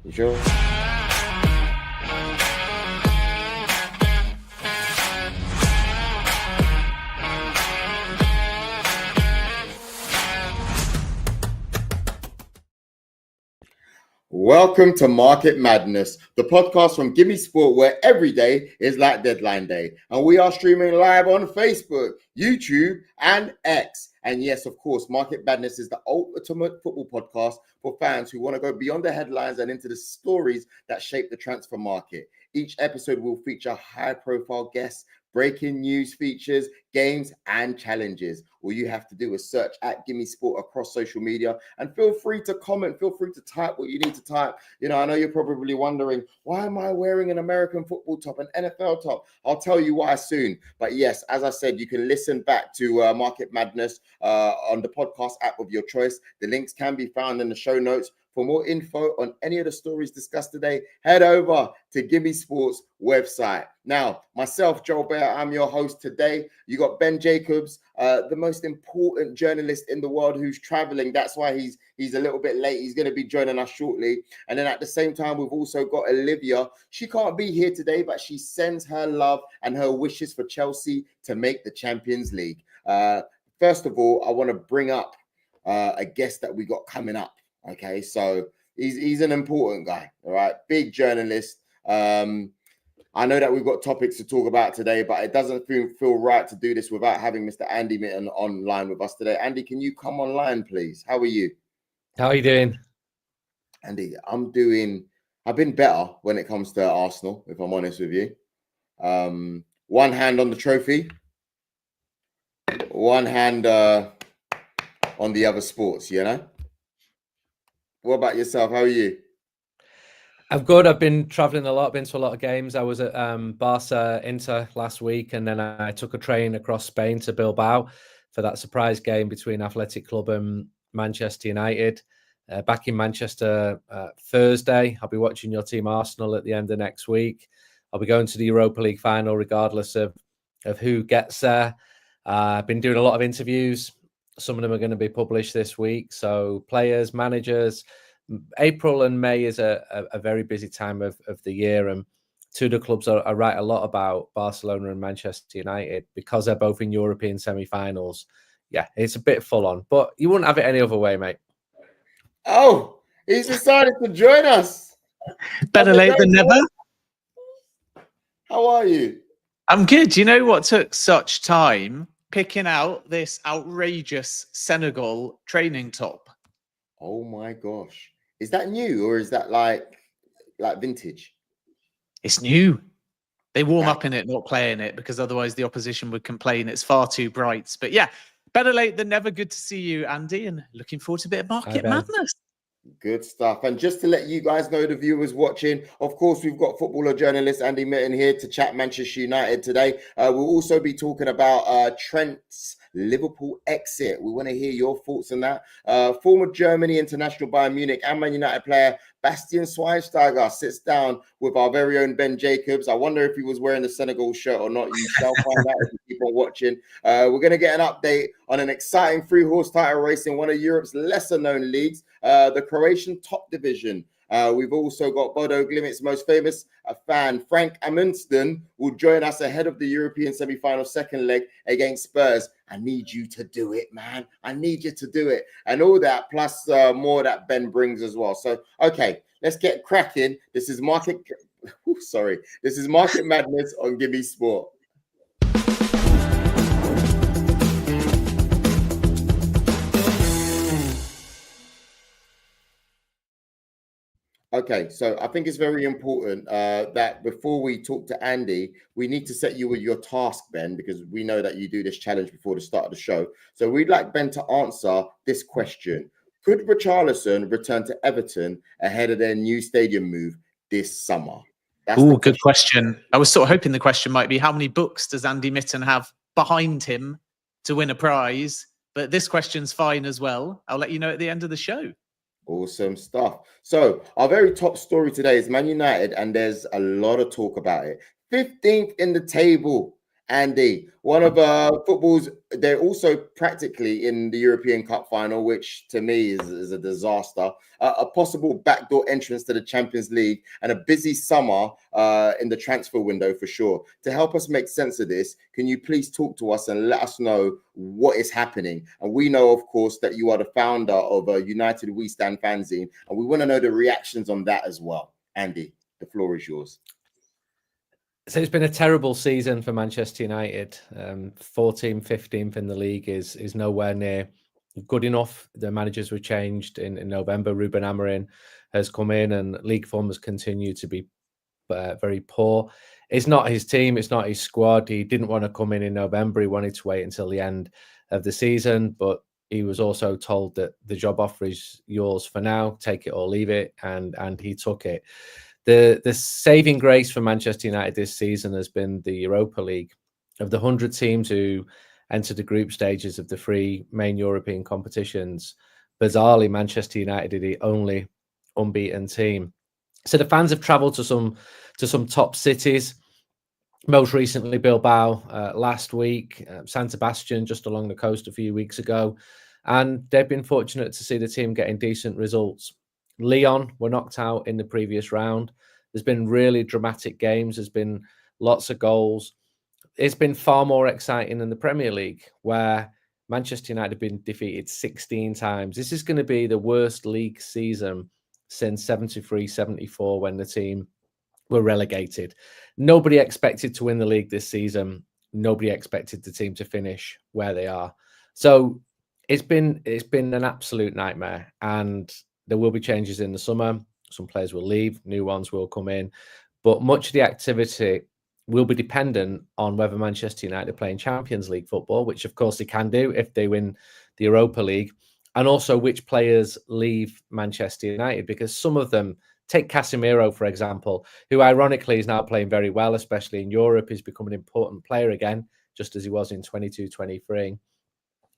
You sure? Welcome to Market Madness, the podcast from GiveMeSport, where every day is like deadline day. And we are streaming live on Facebook, YouTube, and X. And yes, of course, Market Madness is the ultimate football podcast for fans who want to go beyond the headlines and into the stories that shape the transfer market. Each episode will feature high-profile guests, breaking news features, games, and challenges. All you have to do is search at GiveMeSport across social media, and feel free to comment, feel free to type what you need to type. You know, I know you're probably wondering, why am I wearing an American football top, an NFL top? I'll tell you why soon. But yes, as I said, you can listen back to Market Madness on the podcast app of your choice. The links can be found in the show notes. For more info on any of the stories discussed today, head over to GiveMeSport's website. Now, myself, Joel Beya, I'm your host today. You got Ben Jacobs, the most important journalist in the world who's traveling. That's why he's a little bit late. He's going to be joining us shortly. And then at the same time, we've also got Olivia. She can't be here today, but she sends her love and her wishes for Chelsea to make the Champions League. First of all, I want to bring up a guest that we got coming up. Okay, so he's an important guy, all right? Big journalist. I know that we've got topics to talk about today, but it doesn't feel right to do this without having Mr. Andy Mitten online with us today. Andy, can you come online, please? How are you? How are you doing? Andy, I've been better when it comes to Arsenal, if I'm honest with you. One hand on the trophy, one hand on the other sports, you know? What about yourself? How are you? I'm good. I've been traveling a lot, been to a lot of games. I was at Barca Inter last week, and then I took a train across Spain to Bilbao for that surprise game between Athletic Club and Manchester United. Back in Manchester Thursday. I'll be watching your team Arsenal at the end of next week. I'll be going to the Europa League final regardless of who gets there. I've been doing a lot of interviews. Some of them are going to be published this week. So players, managers, April and May is a very busy time of the year. And two of the clubs I write a lot about, Barcelona and Manchester United, because they're both in European semi-finals. Yeah, it's a bit full on, but you wouldn't have it any other way, mate. Oh, he's decided to join us. Better late than never. How are you? I'm good. You know what took such time? Picking out this outrageous Senegal training top. Oh my gosh. Is that new or is that like vintage? It's new. They warm up in it, not play in it, because otherwise the opposition would complain it's far too bright. But yeah, better late than never. Good to see you, Andy, and looking forward to a bit of market madness. Good stuff. And just to let you guys know, the viewers watching, of course, we've got footballer journalist Andy Mitten here to chat Manchester United today. We'll also be talking about Trent's Liverpool exit. We want to hear your thoughts on that. Former Germany international Bayern Munich and Man United player Bastian Schweinsteiger sits down with our very own Ben Jacobs. I wonder if he was wearing the Senegal shirt or not. You shall find out if you keep on watching. We're going to get an update on an exciting three-horse title race in one of Europe's lesser-known leagues, the Croatian top division. We've also got Bodo, Glimt's most famous fan, Frank Amundsen, will join us ahead of the European semi-final second leg against Spurs. I need you to do it, man. I need you to do it. And all that, plus more that Ben brings as well. So, okay, let's get cracking. This is Market Madness on GiveMeSport. Okay, so I think it's very important that before we talk to Andy, we need to set you with your task, Ben, because we know that you do this challenge before the start of the show. So we'd like Ben to answer this question. Could Richarlison return to Everton ahead of their new stadium move this summer? Oh, good question. I was sort of hoping the question might be, how many books does Andy Mitten have behind him to win a prize? But this question's fine as well. I'll let you know at the end of the show. Awesome stuff. So our very top story today is Man United, and there's a lot of talk about it. 15th in the table Andy, one of football's, they're also practically in the European Cup final, which to me is a disaster. A possible backdoor entrance to the Champions League and a busy summer in the transfer window for sure. To help us make sense of this, can you please talk to us and let us know what is happening? And we know, of course, that you are the founder of United We Stand fanzine, and we want to know the reactions on that as well. Andy, the floor is yours. So it's been a terrible season for Manchester United. 14th, 15th in the league is nowhere near good enough. The managers were changed in November. Ruben Amorim has come in and league form has continued to be very poor. It's not his team. It's not his squad. He didn't want to come in November. He wanted to wait until the end of the season, but he was also told that the job offer is yours for now. Take it or leave it, and he took it. The saving grace for Manchester United this season has been the Europa League. Of the 100 teams who entered the group stages of the 3 main European competitions, bizarrely, Manchester United are the only unbeaten team. So the fans have travelled to some top cities. Most recently, Bilbao last week, San Sebastian just along the coast a few weeks ago, and they've been fortunate to see the team getting decent results. Lyon were knocked out in the previous round. There's been really dramatic games. There's been lots of goals. It's been far more exciting than the Premier League, where Manchester United have been defeated 16 times. This is going to be the worst league season since 73-74 when the team were relegated. Nobody expected to win the league this season. Nobody expected the team to finish where they are. So it's been an absolute nightmare, and there will be changes in the summer. Some players will leave, new ones will come in, but much of the activity will be dependent on whether Manchester United are playing Champions League football, which of course they can do if they win the Europa League, and also which players leave Manchester United, because some of them, take Casemiro, for example, who ironically is now playing very well, especially in Europe. He's become an important player again, just as he was in 22-23.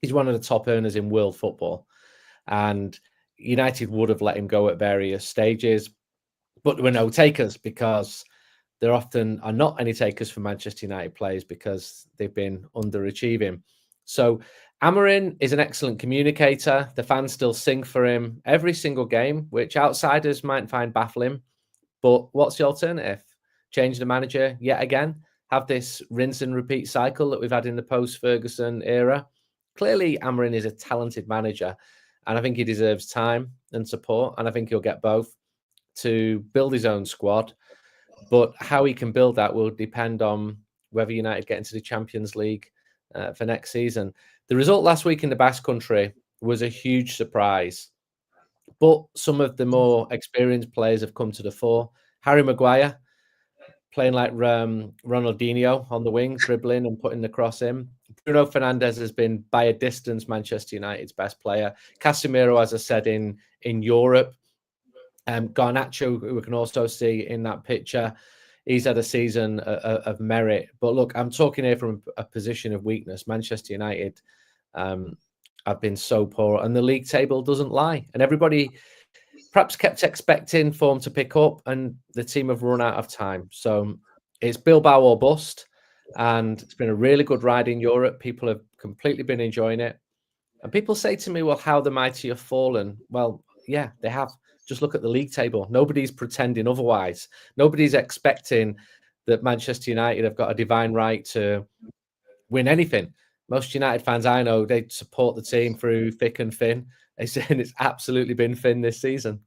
He's one of the top earners in world football, and United would have let him go at various stages, but there were no takers, because there often are not any takers for Manchester United players because they've been underachieving. So Amorim is an excellent communicator. The fans still sing for him every single game, which outsiders might find baffling. But what's the alternative? Change the manager yet again? Have this rinse and repeat cycle that we've had in the post-Ferguson era? Clearly, Amorim is a talented manager, and I think he deserves time and support, and I think he'll get both to build his own squad. But how he can build that will depend on whether United get into the Champions League for next season. The result last week in the Basque Country was a huge surprise, but some of the more experienced players have come to the fore. Harry Maguire playing like Ronaldinho on the wing, dribbling and putting the cross in. Bruno Fernandes has been by a distance Manchester United's best player. Casemiro, as I said, in Europe. Garnacho, who we can also see in that picture, he's had a season of merit. But look, I'm talking here from a position of weakness. Manchester United have been so poor, and the league table doesn't lie. And everybody perhaps kept expecting form to pick up, and the team have run out of time. So it's Bilbao or bust, and it's been a really good ride in Europe. People have completely been enjoying it. And people say to me, well, how the mighty have fallen. Well, yeah, they have. Just look at the league table. Nobody's pretending otherwise. Nobody's expecting that Manchester United have got a divine right to win anything. Most United fans I know, they support the team through thick and thin. They say it's absolutely been thin this season.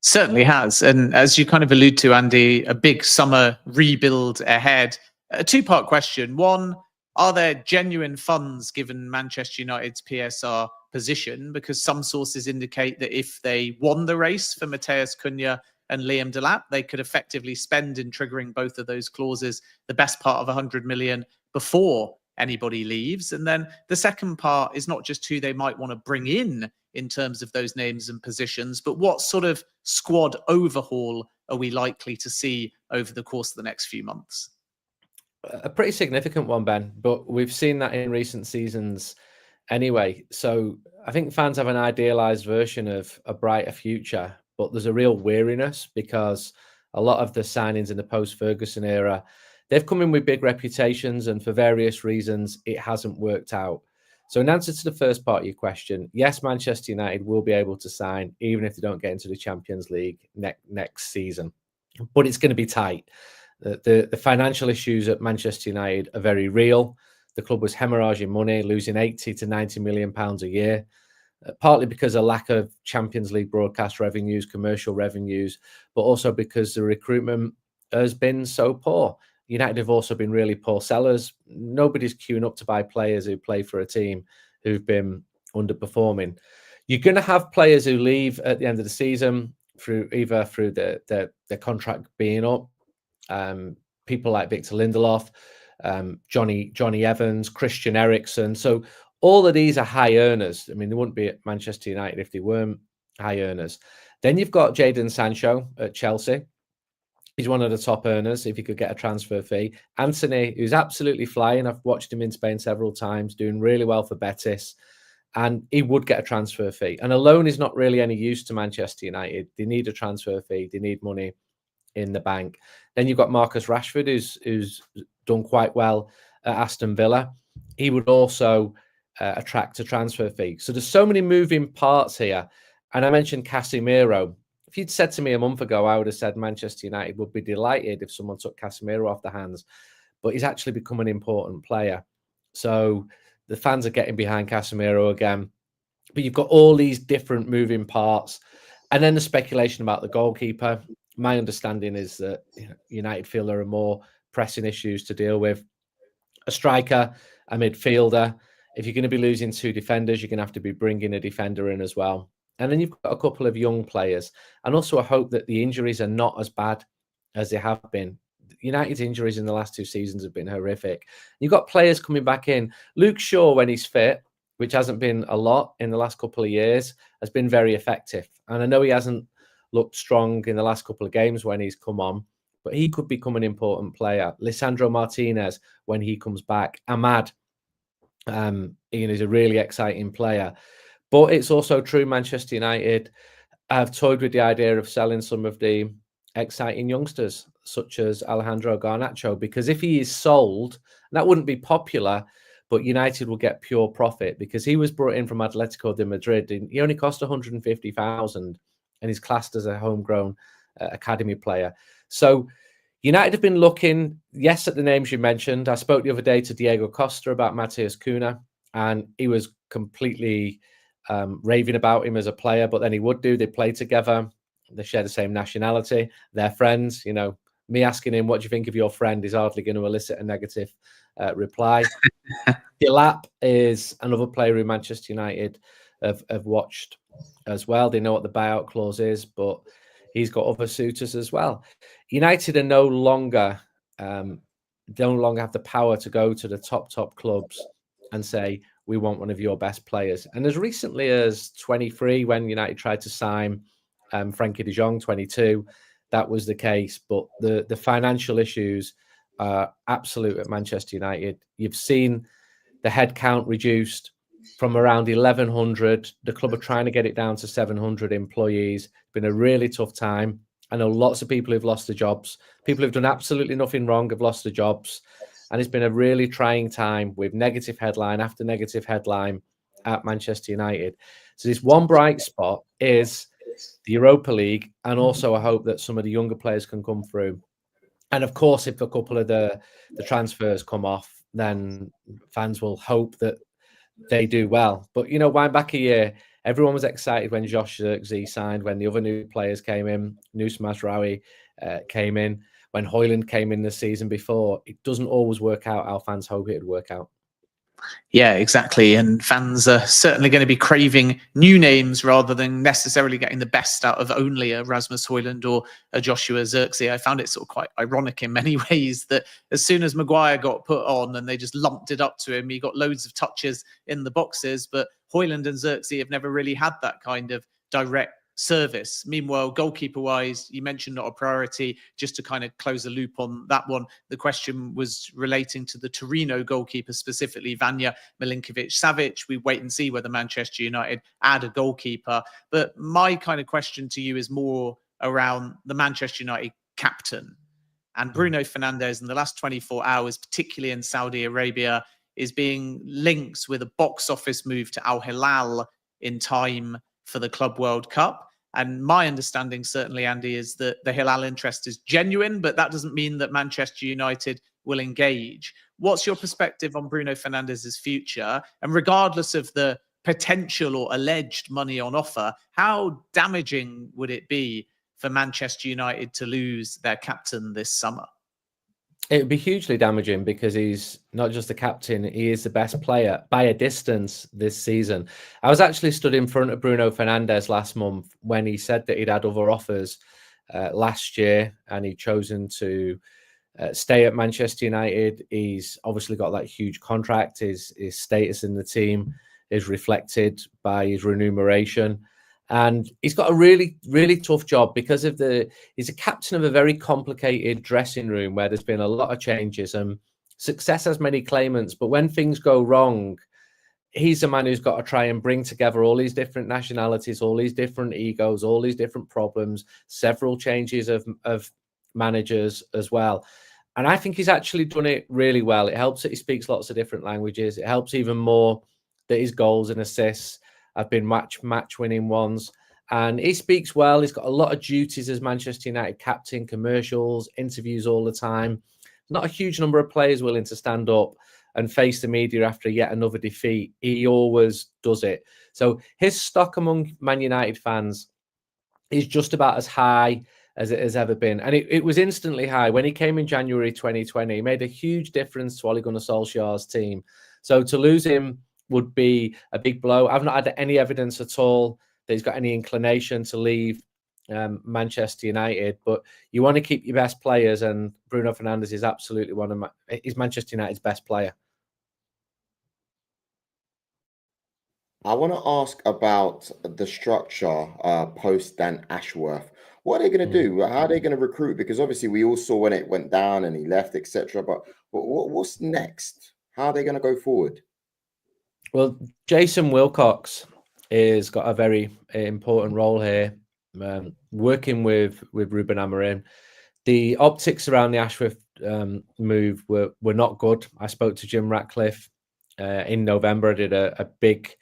Certainly has. And as you kind of allude to, Andy, a big summer rebuild ahead. A two-part question. One, are there genuine funds given Manchester United's PSR position? Because some sources indicate that if they won the race for Matheus Cunha and Liam Delap, they could effectively spend, in triggering both of those clauses, the best part of 100 million before anybody leaves. And then the second part is not just who they might want to bring in terms of those names and positions, but what sort of squad overhaul are we likely to see over the course of the next few months? A pretty significant one, Ben, but we've seen that in recent seasons anyway. So I think fans have an idealized version of a brighter future, but there's a real weariness because a lot of the signings in the post-Ferguson era, they've come in with big reputations, and for various reasons, it hasn't worked out. So in answer to the first part of your question, yes, Manchester United will be able to sign, even if they don't get into the Champions League next season. But it's going to be tight. The financial issues at Manchester United are very real. The club was hemorrhaging money, losing 80 to 90 million pounds a year, partly because of lack of Champions League broadcast revenues, commercial revenues, but also because the recruitment has been so poor. United have also been really poor sellers. Nobody's queuing up to buy players who play for a team who've been underperforming. You're going to have players who leave at the end of the season through their contract being up. People like Victor Lindelof, Johnny Evans, Christian Eriksen. So all of these are high earners. I mean, they wouldn't be at Manchester United if they weren't high earners. Then you've got Jadon Sancho at Chelsea. He's one of the top earners if he could get a transfer fee. Anthony, who's absolutely flying. I've watched him in Spain several times, doing really well for Betis. And he would get a transfer fee. And a loan is not really any use to Manchester United. They need a transfer fee. They need money in the bank. Then you've got Marcus Rashford, who's done quite well at Aston Villa. He would also attract a transfer fee. So there's so many moving parts here. And I mentioned Casemiro. If you'd said to me a month ago, I would have said Manchester United would be delighted if someone took Casemiro off the hands. But he's actually become an important player. So the fans are getting behind Casemiro again. But you've got all these different moving parts. And then the speculation about the goalkeeper. My understanding is that United feel there are more pressing issues to deal with. A striker, a midfielder. If you're going to be losing two defenders, you're going to have to be bringing a defender in as well. And then you've got a couple of young players. And also I hope that the injuries are not as bad as they have been. United's injuries in the last two seasons have been horrific. You've got players coming back in. Luke Shaw, when he's fit, which hasn't been a lot in the last couple of years, has been very effective. And I know he hasn't looked strong in the last couple of games when he's come on, but he could become an important player. Lisandro Martinez, when he comes back. Ahmad, is a really exciting player. But it's also true Manchester United have toyed with the idea of selling some of the exciting youngsters, such as Alejandro Garnacho, because if he is sold, that wouldn't be popular, but United will get pure profit because he was brought in from Atletico de Madrid. And he only cost 150,000 and he's classed as a homegrown academy player. So United have been looking, yes, at the names you mentioned. I spoke the other day to Diego Costa about Matheus Cunha, and he was completely raving about him as a player, but then he would do. They play together. They share the same nationality. They're friends. You know, me asking him, what do you think of your friend, is hardly going to elicit a negative reply. Delap is another player who Manchester United have watched as well. They know what the buyout clause is, but he's got other suitors as well. United are no longer have the power to go to the top clubs and say, we want one of your best players. And as recently as 23, when United tried to sign Frankie de Jong, 22, that was the case. But the financial issues are absolute at Manchester United. You've seen the headcount reduced from around 1,100. The club are trying to get it down to 700 employees. It's been a really tough time. I know lots of people who've lost their jobs. People who've done absolutely nothing wrong have lost their jobs. And it's been a really trying time with negative headline after negative headline at Manchester United. So this one bright spot is the Europa League, and also I hope that some of the younger players can come through. And of course, if a couple of the transfers come off, then fans will hope that they do well. But, you know, wind back a year, everyone was excited when Josh Zirkzee signed, when the other new players came in, Nus Mazraoui came in, when Højlund came in the season before. It doesn't always work out how fans hope it would work out. Yeah, exactly. And fans are certainly going to be craving new names rather than necessarily getting the best out of only a Rasmus Højlund or a Joshua Zirkzee. I found it sort of quite ironic in many ways that as soon as Maguire got put on and they just lumped it up to him, he got loads of touches in the boxes. But Højlund and Zirkzee have never really had that kind of direct service. Meanwhile, goalkeeper-wise, you mentioned not a priority. Just to kind of close the loop on that one, the question was relating to the Torino goalkeeper, specifically Vanja Milinkovic-Savic. We wait and see whether Manchester United add a goalkeeper. But my kind of question to you is more around the Manchester United captain. And Bruno Fernandes in the last 24 hours, particularly in Saudi Arabia, is being linked with a box office move to Al Hilal in time for the Club World Cup. And my understanding, certainly, Andy, is that the Hilal interest is genuine, but that doesn't mean that Manchester United will engage. What's your perspective on Bruno Fernandes' future? And regardless of the potential or alleged money on offer, how damaging would it be for Manchester United to lose their captain this summer? It would be hugely damaging because he's not just the captain, he is the best player by a distance this season. I was actually stood in front of Bruno Fernandes last month when he said that he'd had other offers last year and he'd chosen to stay at Manchester United. He's obviously got that huge contract. His status in the team is reflected by his remuneration. And he's got a really, really tough job because of he's a captain of a very complicated dressing room where there's been a lot of changes and success has many claimants. But when things go wrong, he's a man who's got to try and bring together all these different nationalities, all these different egos, all these different problems, several changes of managers as well. And I think he's actually done it really well. It helps that he speaks lots of different languages. It helps even more that his goals and assists have been match-winning ones. And he speaks well. He's got a lot of duties as Manchester United captain, commercials, interviews all the time. Not a huge number of players willing to stand up and face the media after yet another defeat. He always does it. So his stock among Man United fans is just about as high as it has ever been. And it was instantly high. When he came in January 2020, he made a huge difference to Ole Gunnar Solskjaer's team. So to lose him would be a big blow. I've not had any evidence at all that he's got any inclination to leave Manchester United, but you want to keep your best players, and Bruno Fernandes is absolutely he's Manchester United's best player. I want to ask about the structure post Dan Ashworth. What are they going to do? How are they going to recruit? Because obviously we all saw when it went down and he left, etc. But what's next? How are they going to go forward? Well, Jason Wilcox has got a very important role here, working with Ruben Amorim. The optics around the Ashworth move were not good. I spoke to Jim Ratcliffe in November. I did a big,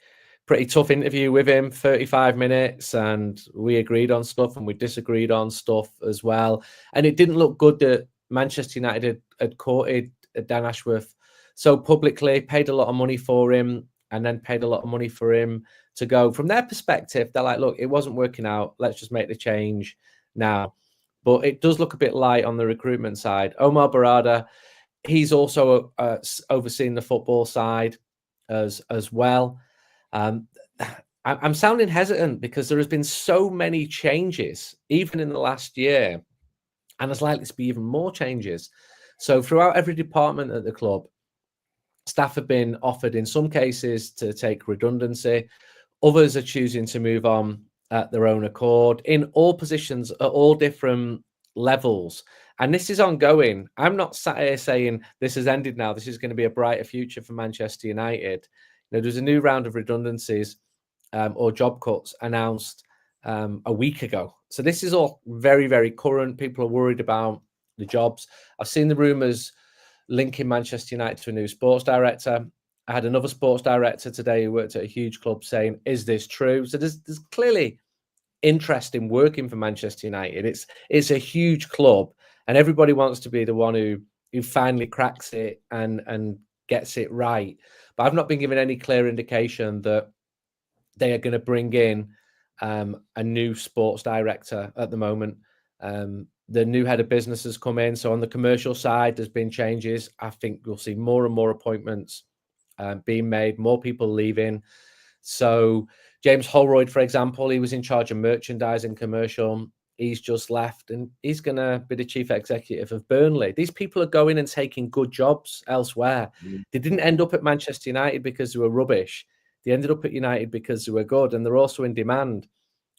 pretty tough interview with him, 35 minutes, and we agreed on stuff and we disagreed on stuff as well. And it didn't look good that Manchester United had courted Dan Ashworth so publicly, paid a lot of money for him, and then paid a lot of money for him to go. From their perspective, they're like, look, it wasn't working out. Let's just make the change now. But it does look a bit light on the recruitment side. Omar Barada, he's also overseeing the football side as well. I'm sounding hesitant because there has been so many changes, even in the last year, and there's likely to be even more changes. So throughout every department at the club, staff have been offered, in some cases, to take redundancy. Others are choosing to move on at their own accord in all positions at all different levels. And this is ongoing. I'm not sat here saying this has ended now. This is going to be a brighter future for Manchester United. There's a new round of redundancies or job cuts announced a week ago. So this is all very, very current. People are worried about the jobs. I've seen the rumours linking Manchester United to a new sports director. I had another sports director today who worked at a huge club saying, is this true? So there's clearly interest in working for Manchester United. It's a huge club and everybody wants to be the one who finally cracks it and gets it right. But I've not been given any clear indication that they are going to bring in a new sports director at the moment. The new head of business has come in. So on the commercial side, there's been changes. I think we'll see more and more appointments being made, more people leaving. So James Holroyd, for example, he was in charge of merchandising commercial. He's just left and he's going to be the chief executive of Burnley. These people are going and taking good jobs elsewhere. They didn't end up at Manchester United because they were rubbish. They ended up at United because they were good, and they're also in demand.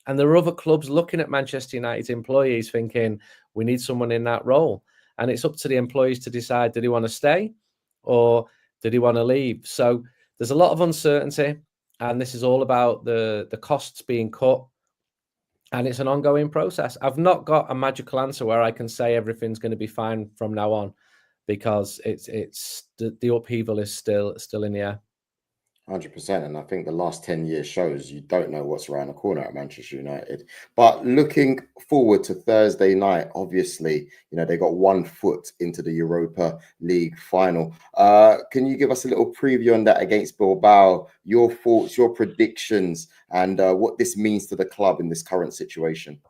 And there are other clubs looking at Manchester United's employees thinking, we need someone in that role. And it's up to the employees to decide, do they want to stay or do they want to leave? So there's a lot of uncertainty. And this is all about the costs being cut. And it's an ongoing process. I've not got a magical answer where I can say everything's going to be fine from now on, because it's the upheaval is still in the air. 100%. And I think the last 10 years shows you don't know what's around the corner at Manchester United. But looking forward to Thursday night, obviously, they got 1 foot into the Europa League final. Can you give us a little preview on that against Bilbao, your thoughts, your predictions, and what this means to the club in this current situation?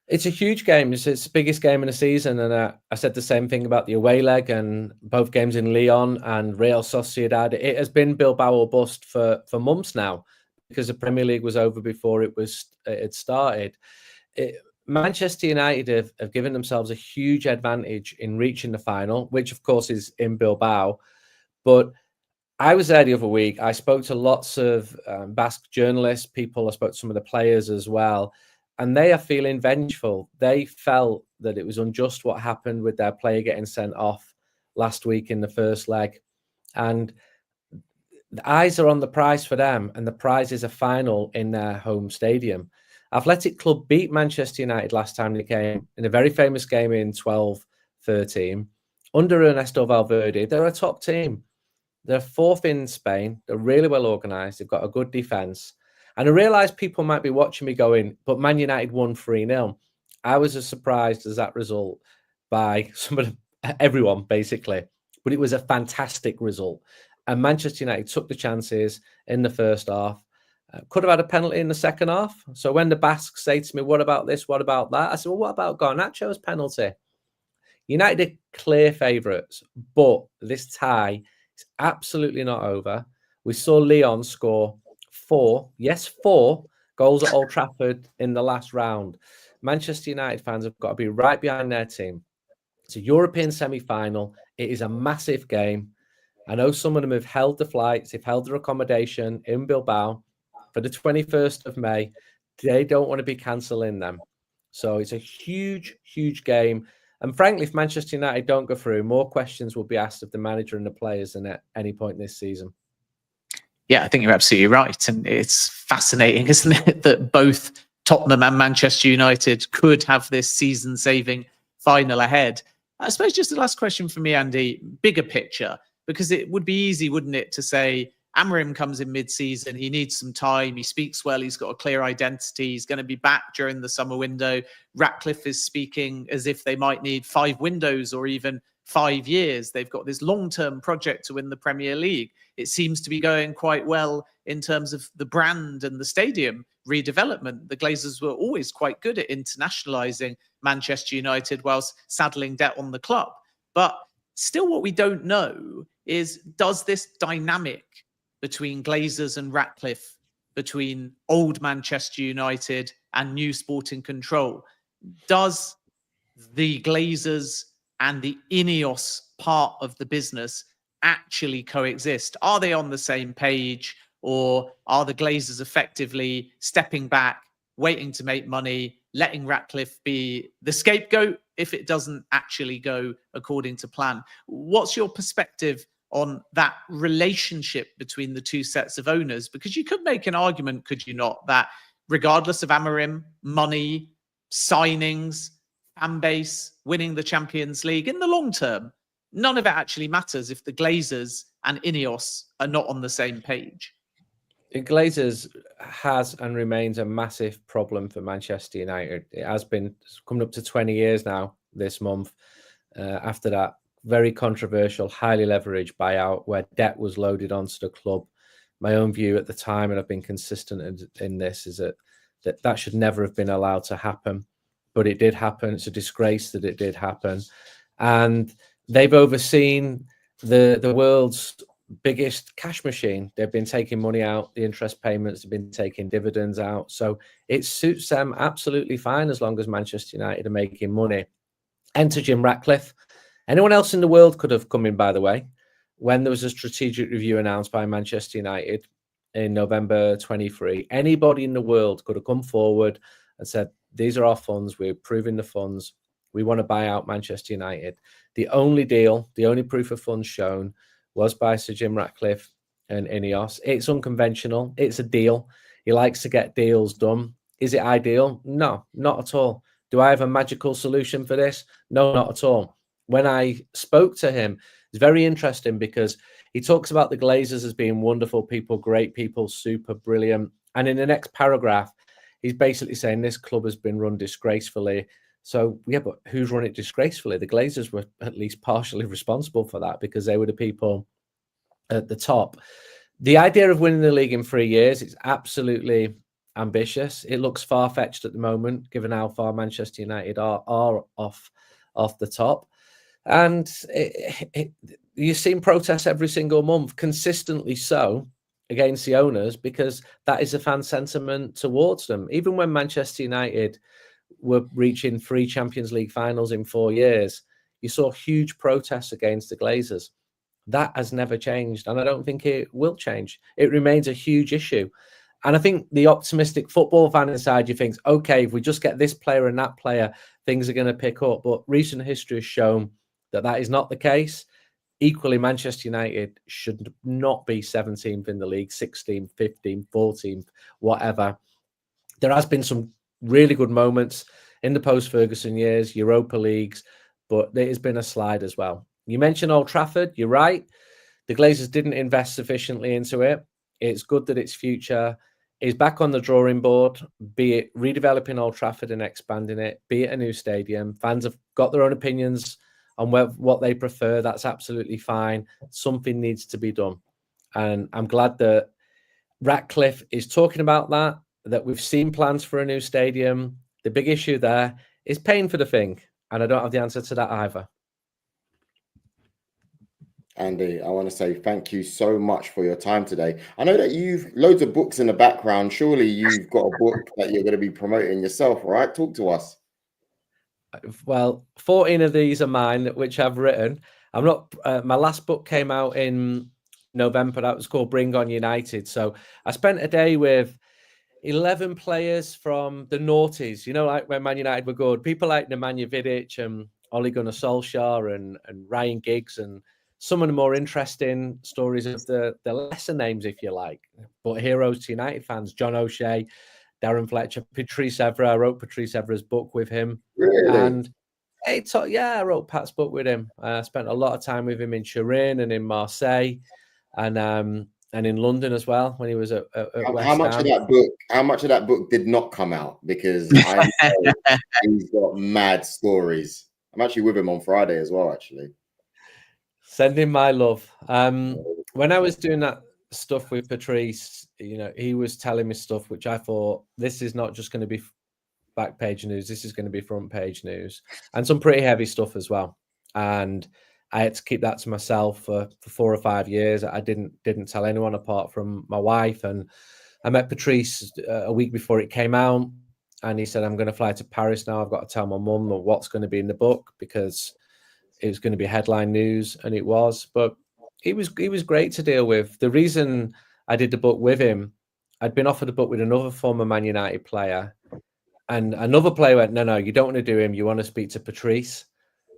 It's a huge game. It's the biggest game in the season. And I said the same thing about the away leg and both games in Lyon and Real Sociedad. It has been Bilbao or bust for months now, because the Premier League was over before it had started. Manchester United have given themselves a huge advantage in reaching the final, which of course is in Bilbao. But I was there the other week. I spoke to lots of Basque journalists, people. I spoke to some of the players as well. And they are feeling vengeful. They felt that it was unjust what happened with their player getting sent off last week in the first leg. And the eyes are on the prize for them. And the prize is a final in their home stadium. Athletic Club beat Manchester United last time they came in a very famous game in 12-13. Under Ernesto Valverde, they're a top team. They're 4th in Spain. They're really well organised. They've got a good defence. And I realise people might be watching me going, but Man United won 3-0. I was as surprised as that result by everyone, basically. But it was a fantastic result. And Manchester United took the chances in the first half. Could have had a penalty in the second half. So when the Basques say to me, what about this? What about that? I said, well, what about Garnacho's penalty? United are clear favourites, but this tie is absolutely not over. We saw Lyon score 4 goals at Old Trafford in the last round. Manchester United fans have got to be right behind their team. It's a European semi-final. It is a massive game. I know some of them have held the flights, they've held their accommodation in Bilbao for the 21st of May. They don't want to be cancelling them. So it's a huge, huge game. And frankly, if Manchester United don't go through, more questions will be asked of the manager and the players than at any point this season. Yeah, I think you're absolutely right. And it's fascinating, isn't it, that both Tottenham and Manchester United could have this season-saving final ahead. I suppose just the last question for me, Andy, bigger picture, because it would be easy, wouldn't it, to say Amorim comes in mid-season, he needs some time, he speaks well, he's got a clear identity, he's going to be back during the summer window. Ratcliffe is speaking as if they might need 5 windows or even 5 years. They've got this long-term project to win the Premier League. It seems to be going quite well in terms of the brand and the stadium redevelopment. The Glazers were always quite good at internationalizing Manchester United whilst saddling debt on the club. But still, what we don't know is, does this dynamic between Glazers and Ratcliffe, between old Manchester United and new Sporting Control, does the Glazers and the Ineos part of the business actually coexist? Are they on the same page, or are the Glazers effectively stepping back, waiting to make money, letting Ratcliffe be the scapegoat if it doesn't actually go according to plan? What's your perspective on that relationship between the two sets of owners? Because you could make an argument, could you not, that regardless of Amorim, money, signings, fan base, winning the Champions League, in the long term, none of it actually matters if the Glazers and Ineos are not on the same page. Glazers has and remains a massive problem for Manchester United. It has been coming up to 20 years now this month. After that very controversial, highly leveraged buyout where debt was loaded onto the club. My own view at the time, and I've been consistent in this, is that should never have been allowed to happen. But it did happen. It's a disgrace that it did happen. And they've overseen the world's biggest cash machine. They've been taking money out, the interest payments have been taking dividends out. So it suits them absolutely fine as long as Manchester United are making money. Enter Jim Ratcliffe. Anyone else in the world could have come in, by the way, when there was a strategic review announced by Manchester United in November 23. Anybody in the world could have come forward and said, these are our funds, we're approving the funds, we want to buy out Manchester United. The only deal, the only proof of funds shown was by Sir Jim Ratcliffe and Ineos. It's unconventional. It's a deal. He likes to get deals done. Is it ideal? No, not at all. Do I have a magical solution for this? No, not at all. When I spoke to him, it's very interesting because he talks about the Glazers as being wonderful people, great people, super brilliant. And in the next paragraph, he's basically saying this club has been run disgracefully. So, yeah, but who's run it disgracefully? The Glazers were at least partially responsible for that because they were the people at the top. The idea of winning the league in 3 years, it's absolutely ambitious. It looks far-fetched at the moment, given how far Manchester United are off the top. And you've seen protests every single month, consistently so, against the owners, because that is a fan sentiment towards them. Even when Manchester United were reaching 3 Champions League finals in 4 years, you saw huge protests against the Glazers. That has never changed, and I don't think it will change. It remains a huge issue. And I think the optimistic football fan inside you thinks, okay, if we just get this player and that player, things are going to pick up. But recent history has shown that that is not the case. Equally, Manchester United should not be 17th in the league, 16th, 15th, 14th, whatever. There has been some really good moments in the post-Ferguson years, Europa Leagues, but there has been a slide as well. You mentioned Old Trafford, you're right. The Glazers didn't invest sufficiently into it. It's good that its future is back on the drawing board, be it redeveloping Old Trafford and expanding it, be it a new stadium. Fans have got their own opinions on what they prefer. That's absolutely fine. Something needs to be done. And I'm glad that Ratcliffe is talking about that we've seen plans for a new stadium. The big issue there is paying for the thing. And I don't have the answer to that either. Andy, I want to say thank you so much for your time today. I know that you've loads of books in the background. Surely you've got a book that you're going to be promoting yourself, right? Talk to us. Well, 14 of these are mine, which I've written. I'm not. My last book came out in November. That was called Bring On United. So I spent a day with 11 players from the noughties. You know, like when Man United were good. People like Nemanja Vidic and Ole Gunnar Solskjaer and Ryan Giggs and some of the more interesting stories of the lesser names, if you like, but heroes to United fans. John O'Shea, Darren Fletcher, Patrice Evra. I wrote Patrice Evra's book with him. Really? And I wrote Pat's book with him. I spent a lot of time with him in Turin and in Marseille and in London as well when he was at West How much Ham. of that book did not come out? Because I know he's got mad stories. I'm actually with him on Friday as well, actually. Send him my love. When I was doing that stuff with Patrice, you know, he was telling me stuff which I thought, this is not just going to be back page news. This is going to be front page news, and some pretty heavy stuff as well. And I had to keep that to myself for 4 or 5 years. I didn't tell anyone apart from my wife. And I met Patrice a week before it came out, and he said, "I'm going to fly to Paris now. I've got to tell my mum what's going to be in the book because it was going to be headline news," and it was. But he was great to deal with. The reason I did the book with him, I'd been offered a book with another former Man United player, and another player went, "No, you don't want to do him. You want to speak to Patrice."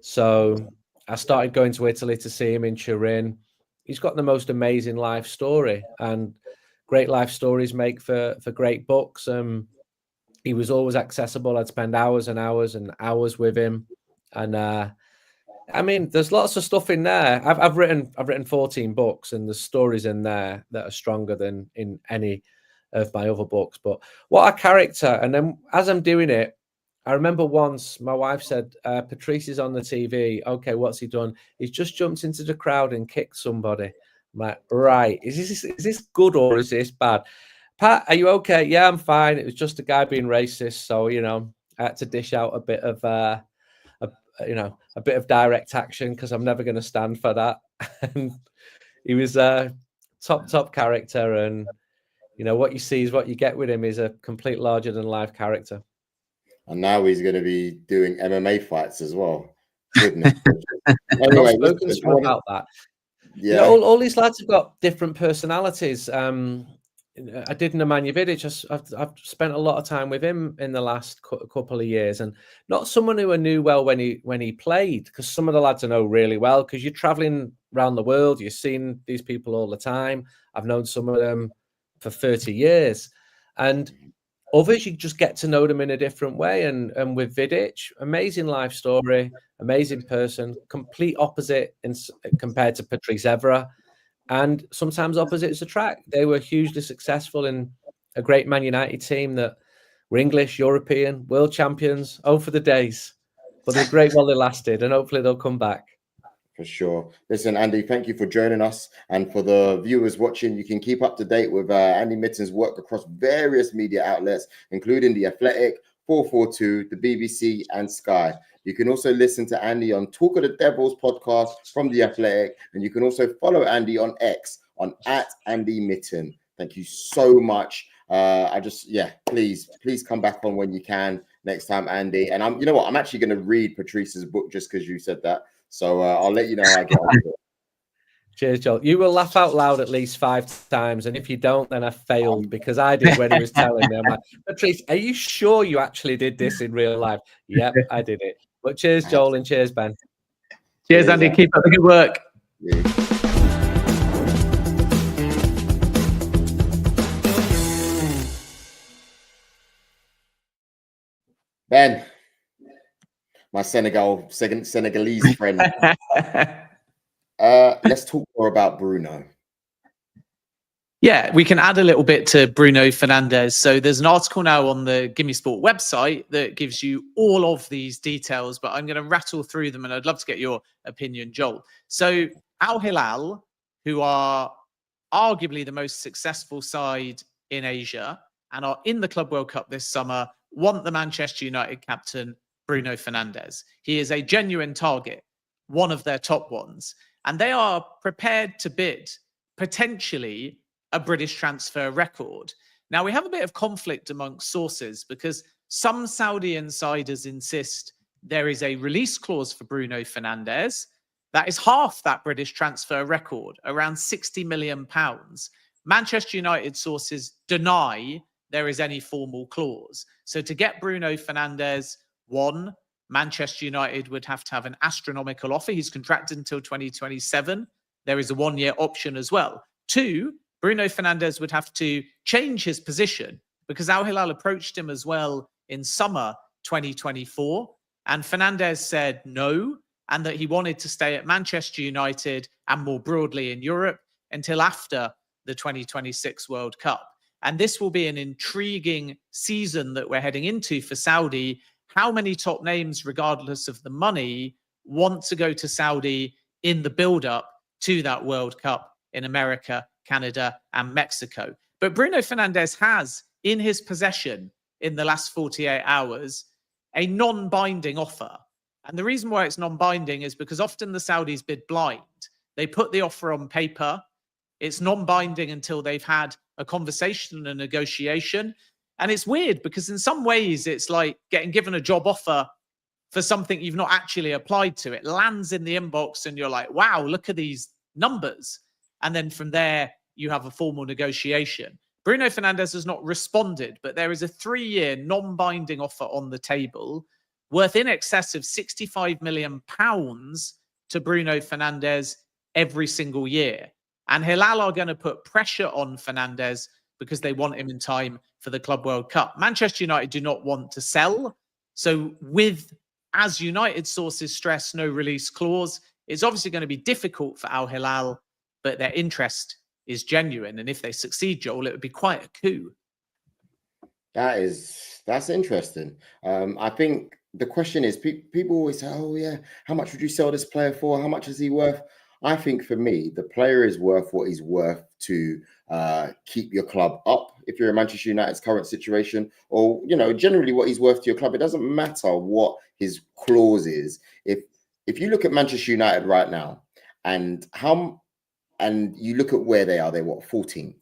So I started going to Italy to see him in Turin. He's got the most amazing life story, and great life stories make for great books. He was always accessible. I'd spend hours and hours and hours with him, and I mean, there's lots of stuff in there. I've written 14 books, and there's stories in there that are stronger than in any of my other books. But what a character! And then as I'm doing it, I remember once my wife said, "Patrice is on the TV. Okay, what's he done? He's just jumped into the crowd and kicked somebody." I'm like, right, is this good or is this bad? Pat, are you okay? Yeah, I'm fine. It was just a guy being racist, so you know, I had to dish out a bit of a bit of direct action because I'm never going to stand for that. And he was a top character, and you know what you see is what you get with him. Is a complete larger than life character. And now he's going to be doing MMA fights as well. Goodness. Anyway, about that. Yeah, you know, all these lads have got different personalities. I did Nemanja Vidic. I've spent a lot of time with him in the last couple of years, and not someone who I knew well when he played, because some of the lads I know really well because you're traveling around the world, you're seeing these people all the time. I've known some of them for 30 years, and Others, you just get to know them in a different way. And with Vidic, amazing life story, amazing person, complete opposite compared to Patrice Evra. And sometimes opposites attract. They were hugely successful in a great Man United team that were English, European, world champions. Oh, for the days. But they're great while they lasted, and hopefully they'll come back. For sure. Listen, Andy, thank you for joining us. And for the viewers watching, you can keep up to date with Andy Mitten's work across various media outlets, including The Athletic, 442, the BBC, and Sky. You can also listen to Andy on Talk of the Devils podcast from The Athletic. And you can also follow Andy on X on @AndyMitten. Thank you so much. Please come back on when you can next time, Andy. And you know what? I'm actually going to read Patrice's book just because you said that. So I'll let you know how I get on with it. Cheers, Joel. You will laugh out loud at least 5 times. And if you don't, then I failed, because I did when he was telling me. I'm like, Patrice, are you sure you actually did this in real life? Yep, I did it. But cheers, Joel, and cheers, Ben. Cheers, Andy. Keep up the good work. Yeah. Ben, my Senegalese friend. Let's talk more about Bruno. Yeah, we can add a little bit to Bruno Fernandes. So there's an article now on the GiveMeSport website that gives you all of these details, but I'm going to rattle through them and I'd love to get your opinion, Joel. So Al Hilal, who are arguably the most successful side in Asia and are in the Club World Cup this summer, want the Manchester United captain, Bruno Fernandes. He is a genuine target, one of their top ones. And they are prepared to bid potentially a British transfer record. Now, we have a bit of conflict amongst sources because some Saudi insiders insist there is a release clause for Bruno Fernandes that is half that British transfer record, around £60 million. Manchester United sources deny there is any formal clause. So to get Bruno Fernandes, one, Manchester United would have to have an astronomical offer. He's contracted until 2027. There is a 1-year option as well. Two, Bruno Fernandes would have to change his position because Al Hilal approached him as well in summer 2024. And Fernandes said no, and that he wanted to stay at Manchester United and more broadly in Europe until after the 2026 World Cup. And this will be an intriguing season that we're heading into for Saudi. How many top names, regardless of the money, want to go to Saudi in the build-up to that World Cup in America, Canada, and Mexico? But Bruno Fernandes has in his possession in the last 48 hours a non-binding offer. And the reason why it's non-binding is because often the Saudis bid blind. They put the offer on paper. It's non-binding until they've had a conversation and a negotiation. And it's weird because in some ways it's like getting given a job offer for something you've not actually applied to. It lands in the inbox and you're like, wow, look at these numbers. And then from there, you have a formal negotiation. Bruno Fernandes has not responded, but there is a 3-year non-binding offer on the table worth in excess of £65 million to Bruno Fernandes every single year. And Hilal are going to put pressure on Fernandes because they want him in time for the Club World Cup. Manchester United do not want to sell. So with, as United sources stress, no release clause, it's obviously going to be difficult for Al Hilal, but their interest is genuine. And if they succeed, Joel, it would be quite a coup. That's interesting. I think the question is, people always say, oh yeah, how much would you sell this player for? How much is he worth? I think for me, the player is worth what he's worth to keep your club up. If you're in Manchester United's current situation, or, you know, generally what he's worth to your club, it doesn't matter what his clause is. If you look at Manchester United right now and you look at where they are, they're what, 14th?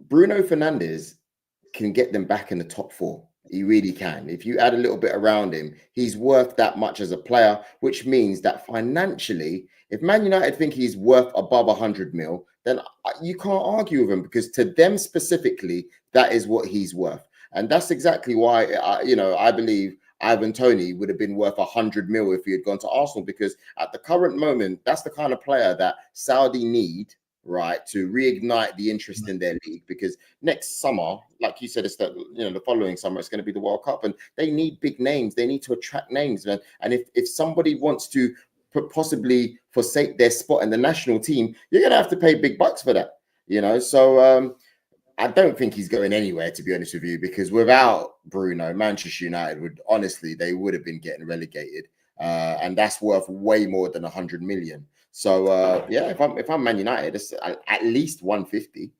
Bruno Fernandes can get them back in the top 4. He really can. If you add a little bit around him, he's worth that much as a player, which means that financially, if Man United think he's worth above 100 mil, then you can't argue with him, because to them specifically, that is what he's worth. And that's exactly why, I believe Ivan Toney would have been worth 100 mil if he had gone to Arsenal, because at the current moment, that's the kind of player that Saudi need right, to reignite the interest in their league, because next summer, like you said, it's that, the following summer, it's going to be the World Cup, and they need big names. They need to attract names, man. And if somebody wants to possibly forsake their spot in the national team, you're going to have to pay big bucks for that, So I don't think he's going anywhere, to be honest with you, because without Bruno, Manchester United would have been getting relegated. And that's worth way more than 100 million. So if I'm Man United, it's at least 150.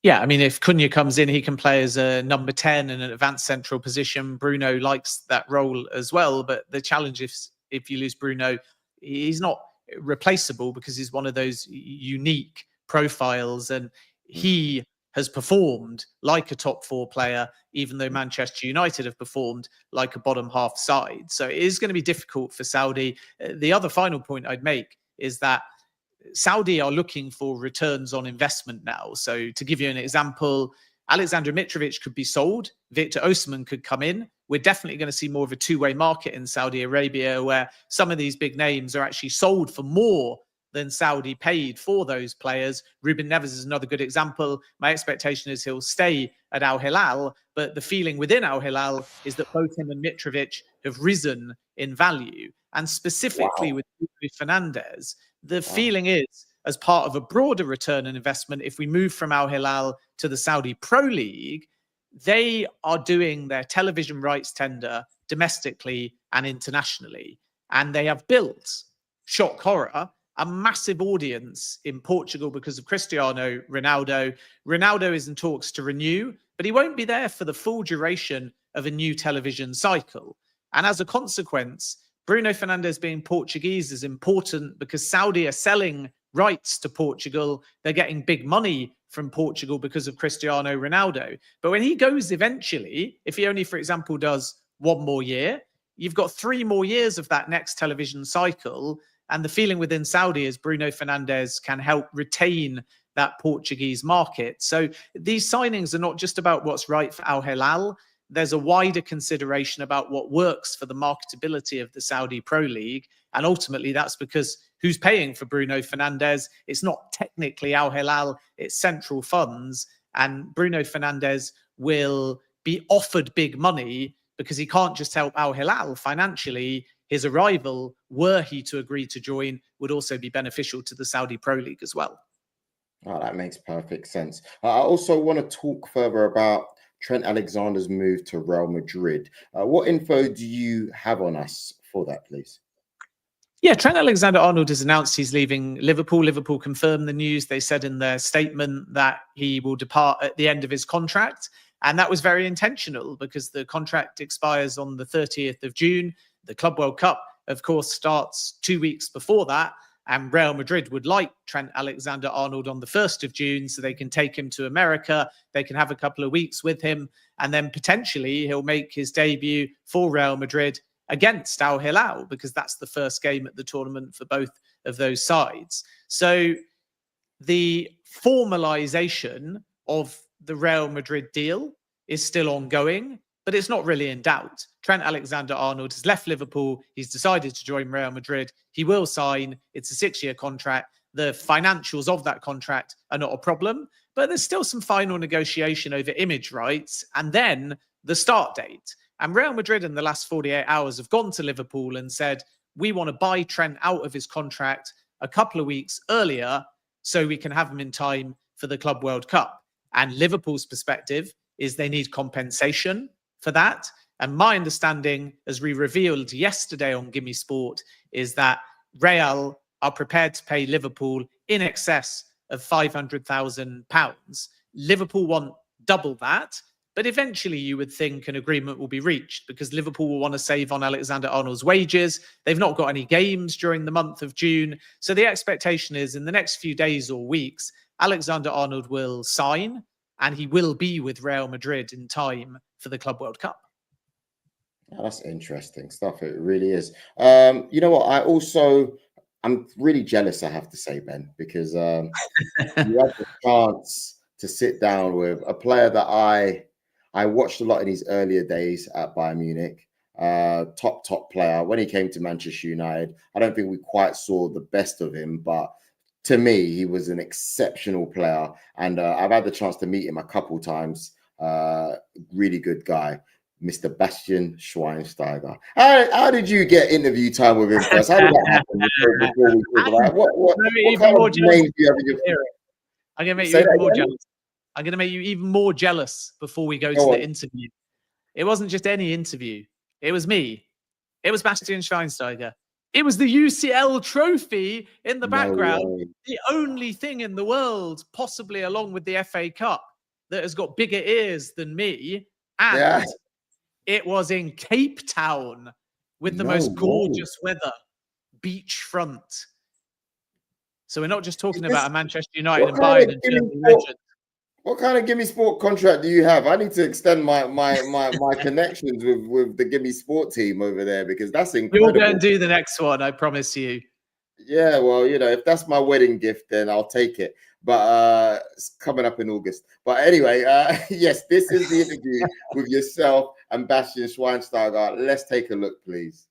Yeah, I mean, if Cunha comes in, he can play as a number 10 in an advanced central position. Bruno likes that role as well. But the challenge is if you lose Bruno, he's not replaceable because he's one of those unique profiles, and he has performed like a top 4 player, even though Manchester United have performed like a bottom half side. So it is going to be difficult for Saudi. The other final point I'd make is that Saudi are looking for returns on investment now. So to give you an example, Alexander Mitrovic could be sold. Victor Osimhen could come in. We're definitely going to see more of a two-way market in Saudi Arabia, where some of these big names are actually sold for more than Saudi paid for those players. Ruben Neves is another good example. My expectation is he'll stay at Al Hilal, but the feeling within Al Hilal is that both him and Mitrovic have risen in value. And specifically with Fernandes, the feeling is, as part of a broader return on investment, if we move from Al Hilal to the Saudi Pro League, they are doing their television rights tender domestically and internationally. And they have built, shock horror, a massive audience in Portugal because of Cristiano Ronaldo. Ronaldo is in talks to renew, but he won't be there for the full duration of a new television cycle. And as a consequence, Bruno Fernandes being Portuguese is important because Saudi are selling rights to Portugal. They're getting big money from Portugal because of Cristiano Ronaldo. But when he goes eventually, if he only, for example, does one more year, you've got 3 more years of that next television cycle. And the feeling within Saudi is Bruno Fernandes can help retain that Portuguese market. So these signings are not just about what's right for Al Hilal. There's a wider consideration about what works for the marketability of the Saudi Pro League. And ultimately, that's because who's paying for Bruno Fernandes? It's not technically Al Hilal, it's central funds. And Bruno Fernandes will be offered big money because he can't just help Al Hilal financially. His arrival, were he to agree to join, would also be beneficial to the Saudi Pro League as well. Oh, that makes perfect sense. I also want to talk further about Trent Alexander's move to Real Madrid. What info do you have on us for that, please? Yeah, Trent Alexander-Arnold has announced he's leaving Liverpool. Liverpool confirmed the news. They said in their statement that he will depart at the end of his contract. And that was very intentional because the contract expires on the 30th of June. The Club World Cup, of course, starts 2 weeks before that. And Real Madrid would like Trent Alexander-Arnold on the 1st of June so they can take him to America. They can have a couple of weeks with him. And then potentially he'll make his debut for Real Madrid against Al Hilal, because that's the first game at the tournament for both of those sides. So the formalization of the Real Madrid deal is still ongoing, but it's not really in doubt. Trent Alexander-Arnold has left Liverpool. He's decided to join Real Madrid. He will sign. It's a 6-year contract. The financials of that contract are not a problem, but there's still some final negotiation over image rights and then the start date. And Real Madrid in the last 48 hours have gone to Liverpool and said, we want to buy Trent out of his contract a couple of weeks earlier so we can have him in time for the Club World Cup. And Liverpool's perspective is they need compensation for that. And my understanding, as we revealed yesterday on GiveMeSport, is that Real are prepared to pay Liverpool in excess of £500,000. Liverpool want double that. But eventually you would think an agreement will be reached because Liverpool will want to save on Alexander-Arnold's wages. They've not got any games during the month of June. So the expectation is in the next few days or weeks, Alexander-Arnold will sign and he will be with Real Madrid in time for the Club World Cup. Oh, that's interesting stuff. It really is. You know what? I'm really jealous, I have to say, Ben, because you had the chance to sit down with a player that I watched a lot in his earlier days at Bayern Munich. Top player. When he came to Manchester United, I don't think we quite saw the best of him, but to me, he was an exceptional player, and I've had the chance to meet him a couple times. Really good guy, Mr. Bastian Schweinsteiger. How did you get interview time with him first? How did that happen? Before we talk about what kind of names do you have in your? I'm gonna make you even more jealous. I'm gonna make you even more jealous before we go to the interview. It wasn't just any interview. It was me. It was Bastian Schweinsteiger. It was the UCL trophy in the background. The only thing in the world, possibly along with the FA Cup, that has got bigger ears than me. And it was in Cape Town with the most gorgeous weather, beachfront. So we're not just talking about a Manchester United and Bayern and German legend. What kind of GiveMeSport contract do you have? I need to extend my connections with the GiveMeSport team over there, because that's incredible. You'll go and do the next one, I promise you. Yeah, well, if that's my wedding gift, then I'll take it. But it's coming up in August. But anyway, yes, this is the interview with yourself and Bastian Schweinsteiger. Let's take a look, please.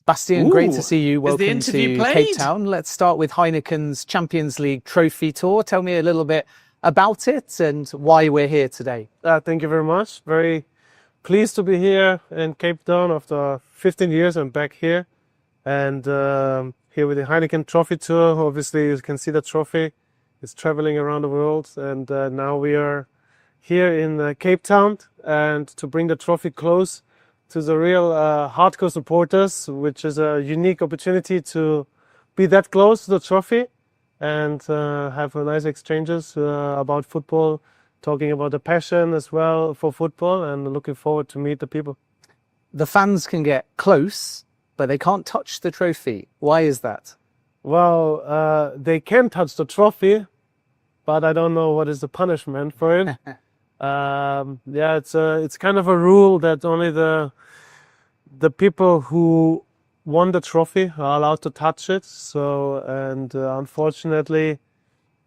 Bastian, great to see you. Welcome to Cape Town. Let's start with Heineken's Champions League Trophy Tour. Tell me a little bit about it and why we're here today. Thank you very much. Very pleased to be here in Cape Town. After 15 years, I'm back here. And here with the Heineken Trophy Tour. Obviously, you can see the trophy. It's traveling around the world. And now we are here in Cape Town, and to bring the trophy close to the real hardcore supporters, which is a unique opportunity to be that close to the trophy and have a nice exchanges about football, talking about the passion as well for football, and looking forward to meet the people. The fans can get close, but they can't touch the trophy. Why is that? Well, they can touch the trophy, but I don't know what is the punishment for it. Yeah, it's kind of a rule that only the people who won the trophy are allowed to touch it. So, and unfortunately,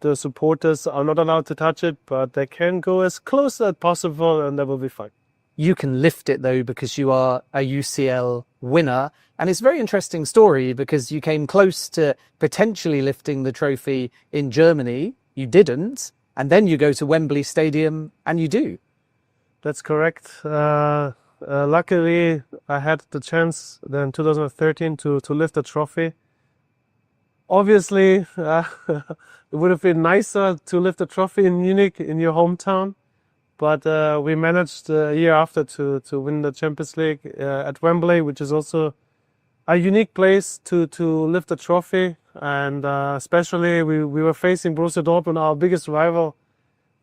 the supporters are not allowed to touch it, but they can go as close as possible, and that will be fine. You can lift it though, because you are a UCL winner. And it's a very interesting story, because you came close to potentially lifting the trophy in Germany. You didn't. And then you go to Wembley Stadium and you do. That's correct. Luckily, I had the chance in 2013 to lift the trophy. Obviously, it would have been nicer to lift the trophy in Munich, in your hometown. But we managed a year after to win the Champions League at Wembley, which is also a unique place to lift the trophy. And especially we were facing Borussia Dortmund, our biggest rival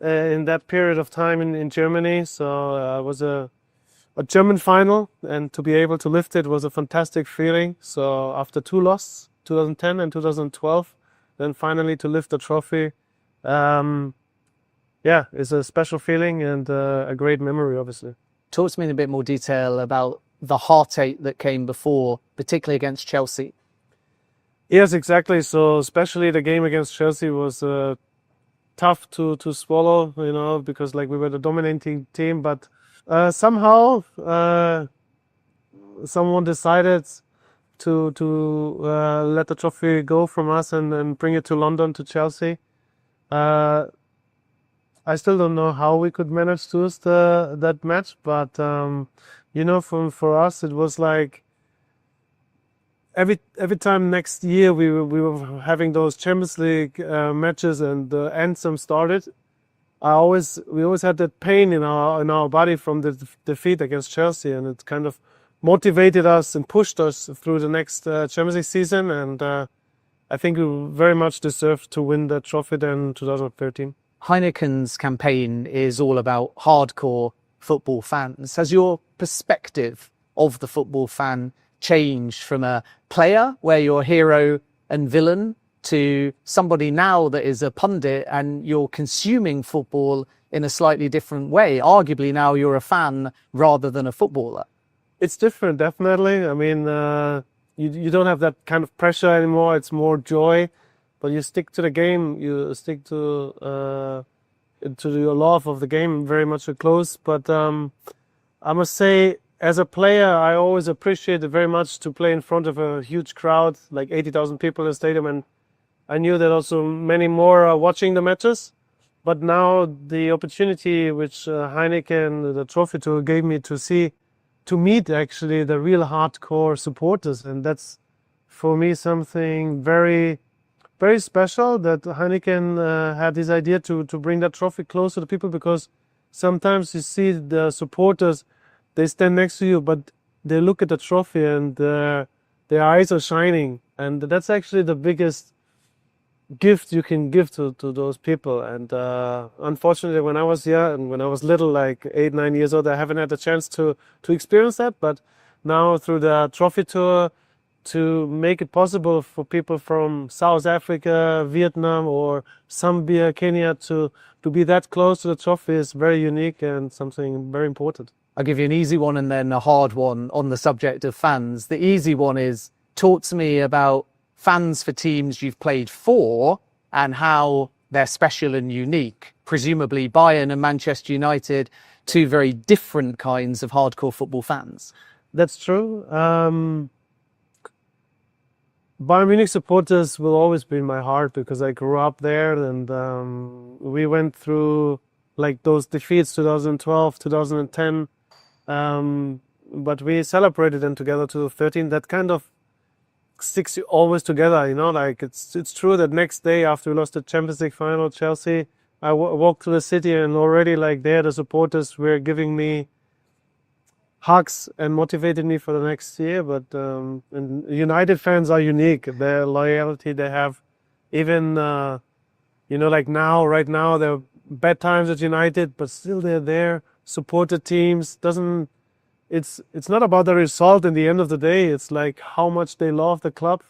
in that period of time in Germany. So it was a German final, and to be able to lift it was a fantastic feeling. So after two losses, 2010 and 2012, then finally to lift the trophy, yeah, it's a special feeling and a great memory, obviously. Talk to me in a bit more detail about the heartache that came before, particularly against Chelsea. Yes, exactly. So especially the game against Chelsea was tough to swallow, because we were the dominating team. But somehow someone decided to let the trophy go from us and bring it to London, to Chelsea. I still don't know how we could manage to lose that match, but for us it was like every time next year we were having those Champions League matches and the anthem started. We always had that pain in our body from the defeat against Chelsea, and it kind of motivated us and pushed us through the next Champions League season. And I think we very much deserved to win that trophy then in 2013. Heineken's campaign is all about hardcore football fans. Has your perspective of the football fan changed from a player where you're hero and villain to somebody now that is a pundit and you're consuming football in a slightly different way? Arguably now you're a fan rather than a footballer. It's different, definitely. I mean, you don't have that kind of pressure anymore. It's more joy, but you stick to the game. You stick to to the love of the game very much close. But I must say, as a player, I always appreciated very much to play in front of a huge crowd, like 80,000 people in the stadium, and I knew that also many more are watching the matches. But now the opportunity which Heineken, the trophy tour, gave me to meet actually the real hardcore supporters, and that's for me something very, very special that Heineken had this idea to bring that trophy closer to people, because sometimes you see the supporters, they stand next to you, but they look at the trophy and their eyes are shining, and that's actually the biggest gift you can give to those people. And unfortunately, when I was young and when I was little, like 8, 9 years old, I haven't had the chance to experience that. But now through the trophy tour, to make it possible for people from South Africa, Vietnam, or Zambia, Kenya to be that close to the trophy is very unique and something very important. I'll give you an easy one and then a hard one on the subject of fans. The easy one is, talk to me about fans for teams you've played for and how they're special and unique. Presumably Bayern and Manchester United, two very different kinds of hardcore football fans. That's true. Bayern Munich supporters will always be in my heart because I grew up there, and we went through like those defeats 2012, 2010, but we celebrated them together 2013. That kind of sticks you always together, you know. Like it's true that next day after we lost the Champions League final, Chelsea, I walked through the city and already like there the supporters were giving me hugs and motivated me for the next year. But and United fans are unique. Their loyalty they have, even you know, like right now there are bad times at United, but still they're there, support the teams. It's not about the result in the end of the day. It's like how much they love the club,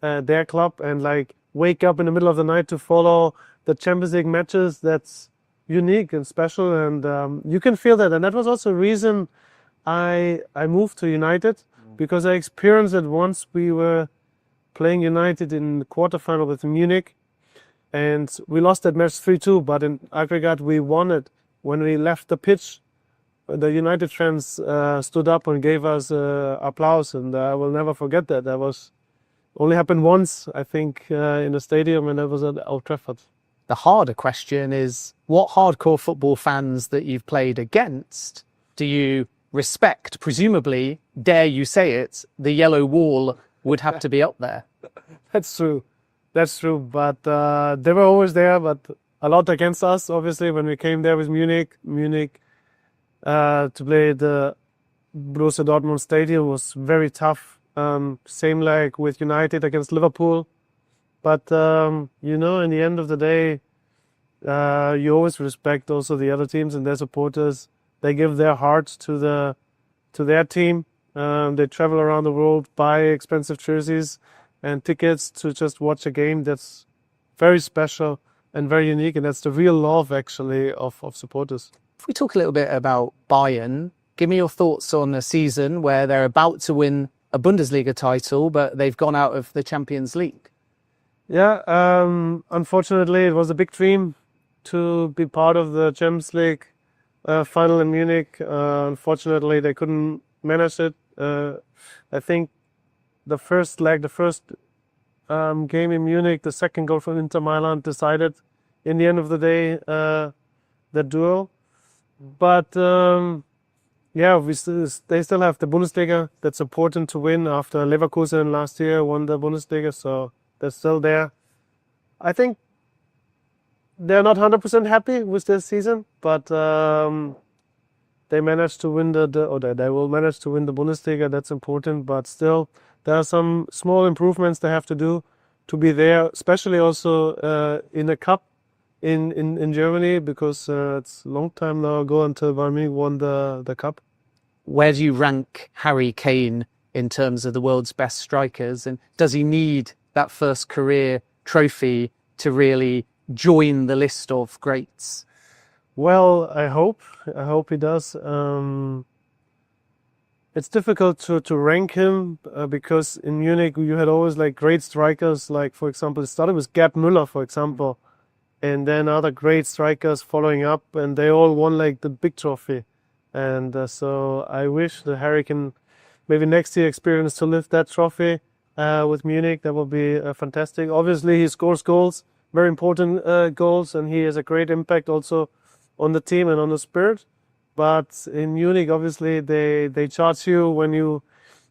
their club, and like wake up in the middle of the night to follow the Champions League matches. That's unique and special, and you can feel that. And that was also a reason I moved to United, because I experienced it once. We were playing United in the quarterfinal with Munich, and we lost that match 3-2, but in aggregate we won it. When we left the pitch, the United fans stood up and gave us applause, and I will never forget that. That was only happened once, I think, in the stadium, and that was at Old Trafford. The harder question is, what hardcore football fans that you've played against do you respect? Presumably, dare you say it, the yellow wall would have to be up there. That's true. That's true. But they were always there, but a lot against us, obviously, when we came there with Munich to play the Borussia Dortmund stadium was very tough. Same like with United against Liverpool. But, you know, in the end of the day, you always respect also the other teams and their supporters. They give their hearts to their team. They travel around the world, buy expensive jerseys and tickets to just watch a game. That's very special and very unique, and that's the real love, actually, of supporters. If we talk a little bit about Bayern, give me your thoughts on a season where they're about to win a Bundesliga title, but they've gone out of the Champions League. Yeah, unfortunately, it was a big dream to be part of the Champions League final in Munich. Unfortunately, they couldn't manage it. I think the first game in Munich, the second goal from Inter Milan decided in the end of the day the duel. But yeah, they still have the Bundesliga. That's important to win after Leverkusen last year won the Bundesliga, so they're still there. I think they're not 100% happy with this season, but they managed to win they will manage to win the Bundesliga. That's important, but still there are some small improvements they have to do to be there, especially also in the cup in Germany, because it's a long time now ago until Bayern Munich won the cup. Where do you rank Harry Kane in terms of the world's best strikers, and does he need that first career trophy to really join the list of greats? Well, I hope he does. It's difficult to rank him because in Munich you had always like great strikers. Like, for example, it started with Gerd Müller, for example, and then other great strikers following up, and they all won like the big trophy. And so I wish the Harry can maybe next year experience to lift that trophy with Munich. That would be fantastic. Obviously, he scores goals, very important goals, and he has a great impact also on the team and on the spirit. But in Munich, obviously, they charge you when you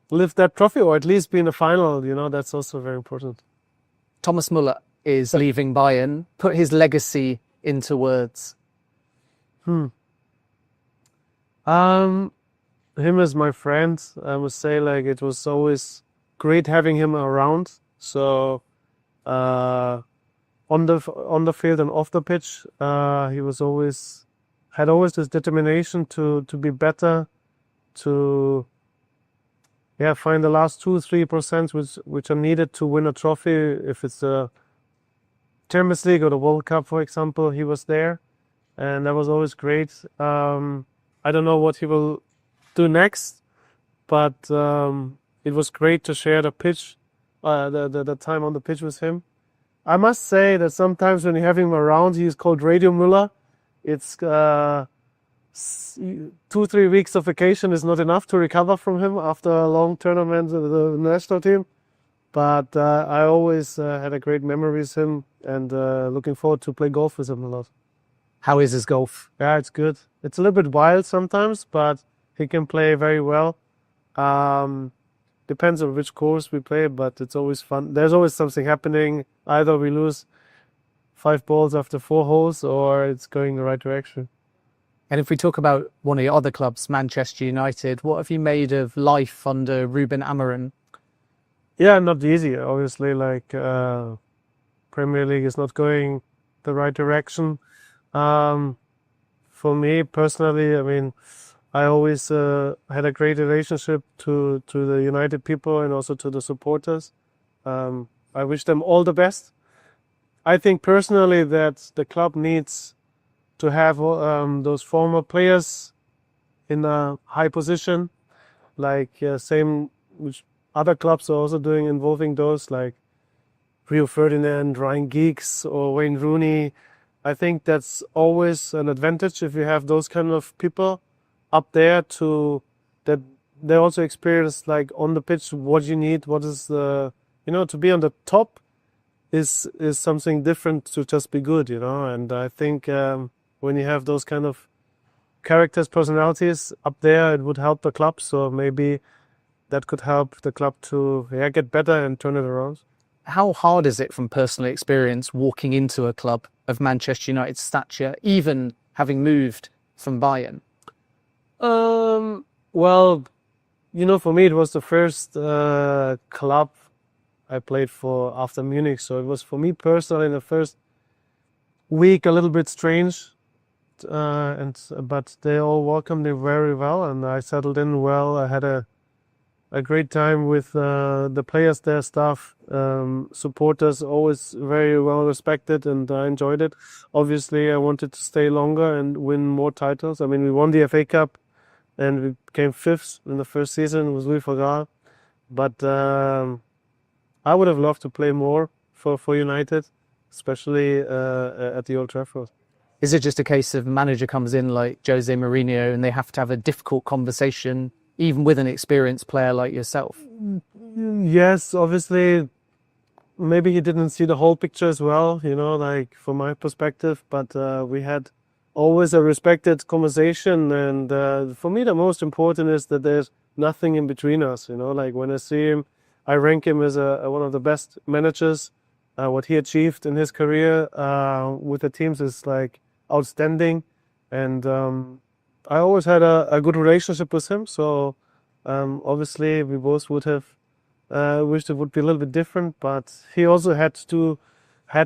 lift that trophy, or at least be in the final. You know, that's also very important. Thomas Müller is leaving Bayern. Put his legacy into words. Him as my friend, I must say, like, it was always great having him around. So on the field and off the pitch, he was had always this determination to be better, to find the last 2-3% which are needed to win a trophy. If it's the Champions League or the World Cup, for example, he was there, and that was always great. I don't know what he will do next, but it was great to share the pitch, the time on the pitch with him. I must say that sometimes when you have him around, he's called Radio Müller. It's 2-3 weeks of vacation is not enough to recover from him after a long tournament with the national team. But I always had a great memory with him, and looking forward to play golf with him a lot. How is his golf? Yeah, it's good. It's a little bit wild sometimes, but he can play very well. Depends on which course we play, but it's always fun. There's always something happening. Either we lose 5 balls after 4 holes, or it's going the right direction. And if we talk about one of your other clubs, Manchester United, what have you made of life under Ruben Amorim? Yeah, not easy. Obviously, like Premier League is not going the right direction. For me personally, I mean, I always had a great relationship to the United people and also to the supporters. I wish them all the best. I think personally that the club needs to have those former players in a high position, like same which other clubs are also doing, involving those like Rio Ferdinand, Ryan Giggs or Wayne Rooney. I think that's always an advantage if you have those kind of people up there, to that they also experience like on the pitch what you need, what is the, to be on the top is something different to just be good, and I think when you have those kind of characters, personalities up there, it would help the club. So maybe that could help the club to get better and turn it around. How hard is it from personal experience walking into a club of Manchester United's stature, even having moved from Bayern? Well, for me, it was the first club I played for after Munich. So it was, for me personally, in the first week a little bit strange. But they all welcomed me very well, and I settled in well. I had a great time with the players, their staff, supporters, always very well respected, and I enjoyed it. Obviously, I wanted to stay longer and win more titles. I mean, we won the FA Cup, and we came 5th in the first season with Louis van Gaal. But I would have loved to play more for United, especially at the Old Trafford. Is it just a case of manager comes in like Jose Mourinho and they have to have a difficult conversation, even with an experienced player like yourself? Yes, obviously, maybe he didn't see the whole picture as well, like from my perspective, but we had always a respected conversation. And for me, the most important is that there's nothing in between us, like when I see him, I rank him as one of the best managers. What he achieved in his career with the teams is like outstanding, and I always had a good relationship with him. So obviously we both would have wished it would be a little bit different, but he also had to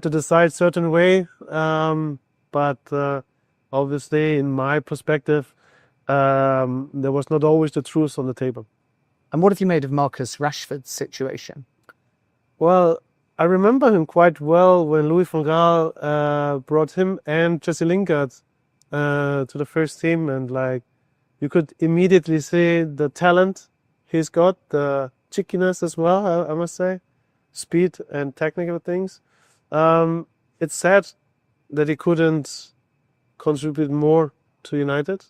decide certain way. But obviously, in my perspective, there was not always the truth on the table. And what have you made of Marcus Rashford's situation? Well, I remember him quite well when Louis van Gaal brought him and Jesse Lingard to the first team, and like you could immediately see the talent he's got, the cheekiness as well, I must say, speed and technical things. It's sad that he couldn't contribute more to United,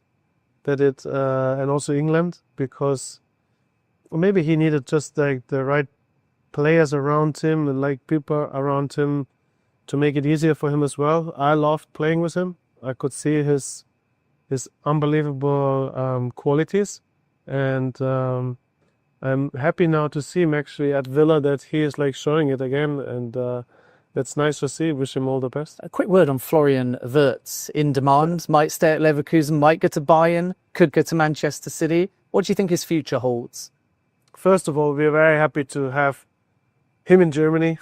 and also England, because maybe he needed just like the right players around him and like people around him to make it easier for him as well. I loved playing with him. I could see his unbelievable qualities, and I'm happy now to see him actually at Villa, that he is like showing it again, and that's nice to see. Wish him all the best. A quick word on Florian Wirtz, in demand, might stay at Leverkusen, might go to Bayern, could go to Manchester City. What do you think his future holds? First of all, we're very happy to have him in Germany.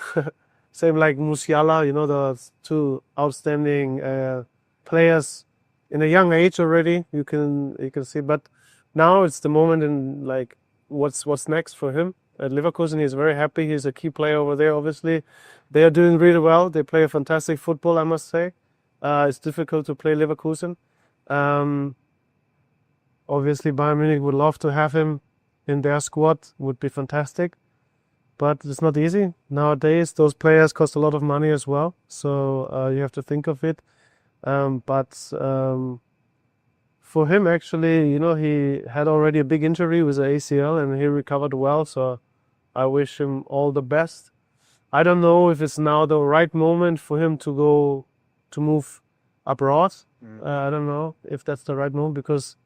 Same like Musiala, you know, the two outstanding players in a young age already. You can see, but now it's the moment in like what's next for him at Leverkusen. He's very happy. He's a key player over there. Obviously, they are doing really well. They play a fantastic football, I must say. It's difficult to play Leverkusen. Obviously, Bayern Munich would love to have him in their squad. Would be fantastic, but it's not easy nowadays. Those players cost a lot of money as well, so you have to think of it. For him, actually, you know, he had already a big injury with the ACL and he recovered well. So I wish him all the best. I don't know if it's now the right moment for him to move abroad. I don't know if that's the right moment, because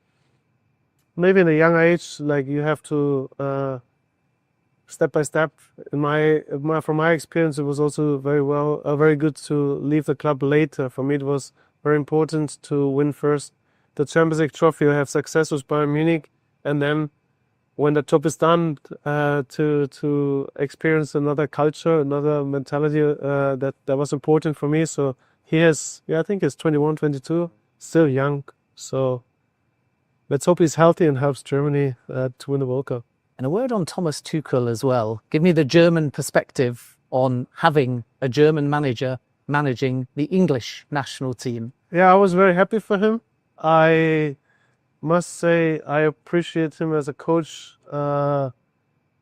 maybe in a young age, like you have to step by step. From my experience, it was also very good to leave the club later. For me, it was very important to win first the Champions League trophy, have success with Bayern Munich, and then when the job is done, to experience another culture, another mentality, that was important for me. So he has, I think he's 21, 22, still young. So let's hope he's healthy and helps Germany to win the World Cup. And a word on Thomas Tuchel as well. Give me the German perspective on having a German manager managing the English national team. Yeah, I was very happy for him. I must say I appreciate him as a coach very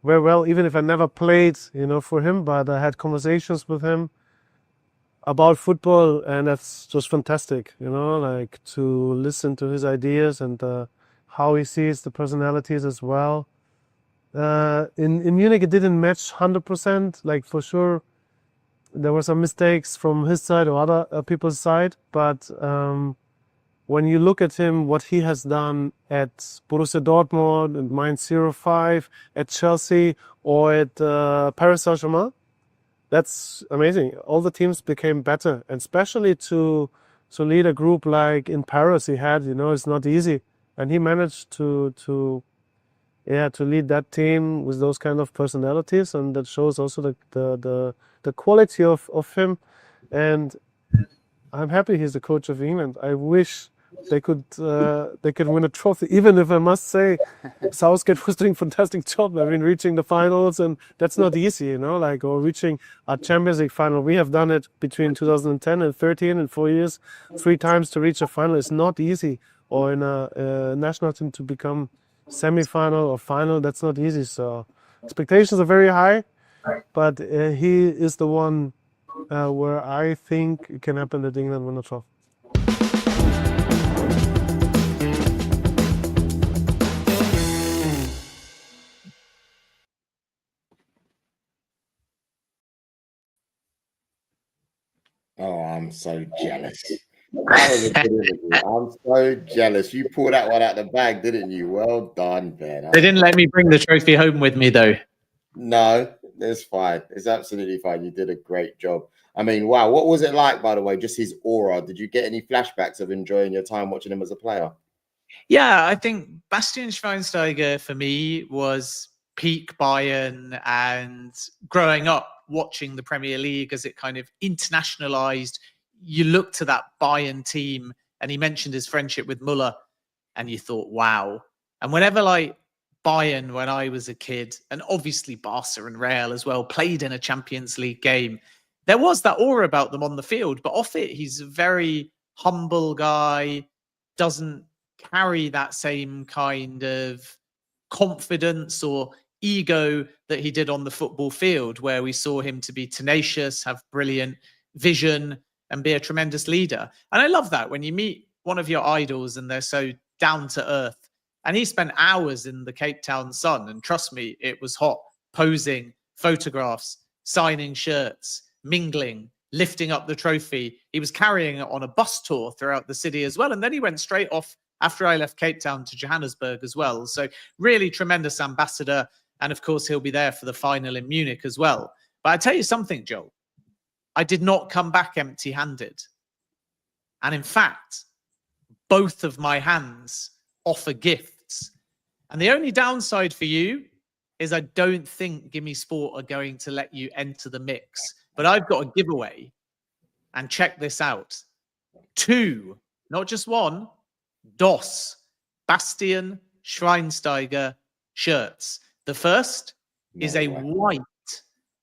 well, even if I never played, for him, but I had conversations with him about football, and that's just fantastic, like to listen to his ideas and how he sees the personalities as well. In Munich, it didn't match 100%, like for sure. There were some mistakes from his side or other people's side, but when you look at him, what he has done at Borussia Dortmund and Mainz 05, at Chelsea or at Paris Saint-Germain, that's amazing. All the teams became better, and especially to lead a group like in Paris he had, it's not easy. And he managed to lead that team with those kind of personalities, and that shows also the quality of him. And I'm happy he's the coach of England. I wish they could win a trophy, even if I must say Southgate was doing a fantastic job. I mean, reaching the finals, and that's not easy, or reaching a Champions League final. We have done it between 2010 and 13 in 4 years, 3 times to reach a final. It's not easy. Or in a national team to become semi-final or final, that's not easy. So expectations are very high, but he is the one where I think it can happen that England win the trophy. Oh, I'm so jealous. That was a good interview. I'm so jealous. You pulled that one out the bag, didn't you? Well done, Ben. They didn't let me bring the trophy home with me, though. No, it's fine. It's absolutely fine. You did a great job. I mean, wow. What was it like, by the way? Just his aura. Did you get any flashbacks of enjoying your time watching him as a player? Yeah, I think Bastian Schweinsteiger for me was peak Bayern, and growing up watching the Premier League as it kind of internationalized, you look to that Bayern team, and he mentioned his friendship with Müller, and you thought, wow. And whenever like Bayern, when I was a kid, and obviously Barca and Real as well, played in a Champions League game, there was that aura about them on the field, but off it, he's a very humble guy, doesn't carry that same kind of confidence or ego that he did on the football field, where we saw him to be tenacious, have brilliant vision, and be a tremendous leader. And I love that when you meet one of your idols and they're so down to earth. And he spent hours in the Cape Town sun. And trust me, it was hot, posing, photographs, signing shirts, mingling, lifting up the trophy. He was carrying it on a bus tour throughout the city as well. And then he went straight off after I left Cape Town to Johannesburg as well. So really tremendous ambassador. And of course, he'll be there for the final in Munich as well. But I tell you something, Joel, I did not come back empty-handed. And in fact, both of my hands offer gifts. And the only downside for you is I don't think GiveMeSport are going to let you enter the mix. But I've got a giveaway. And check this out. 2, not just 1, DOS, Bastian Schweinsteiger shirts. The first is a white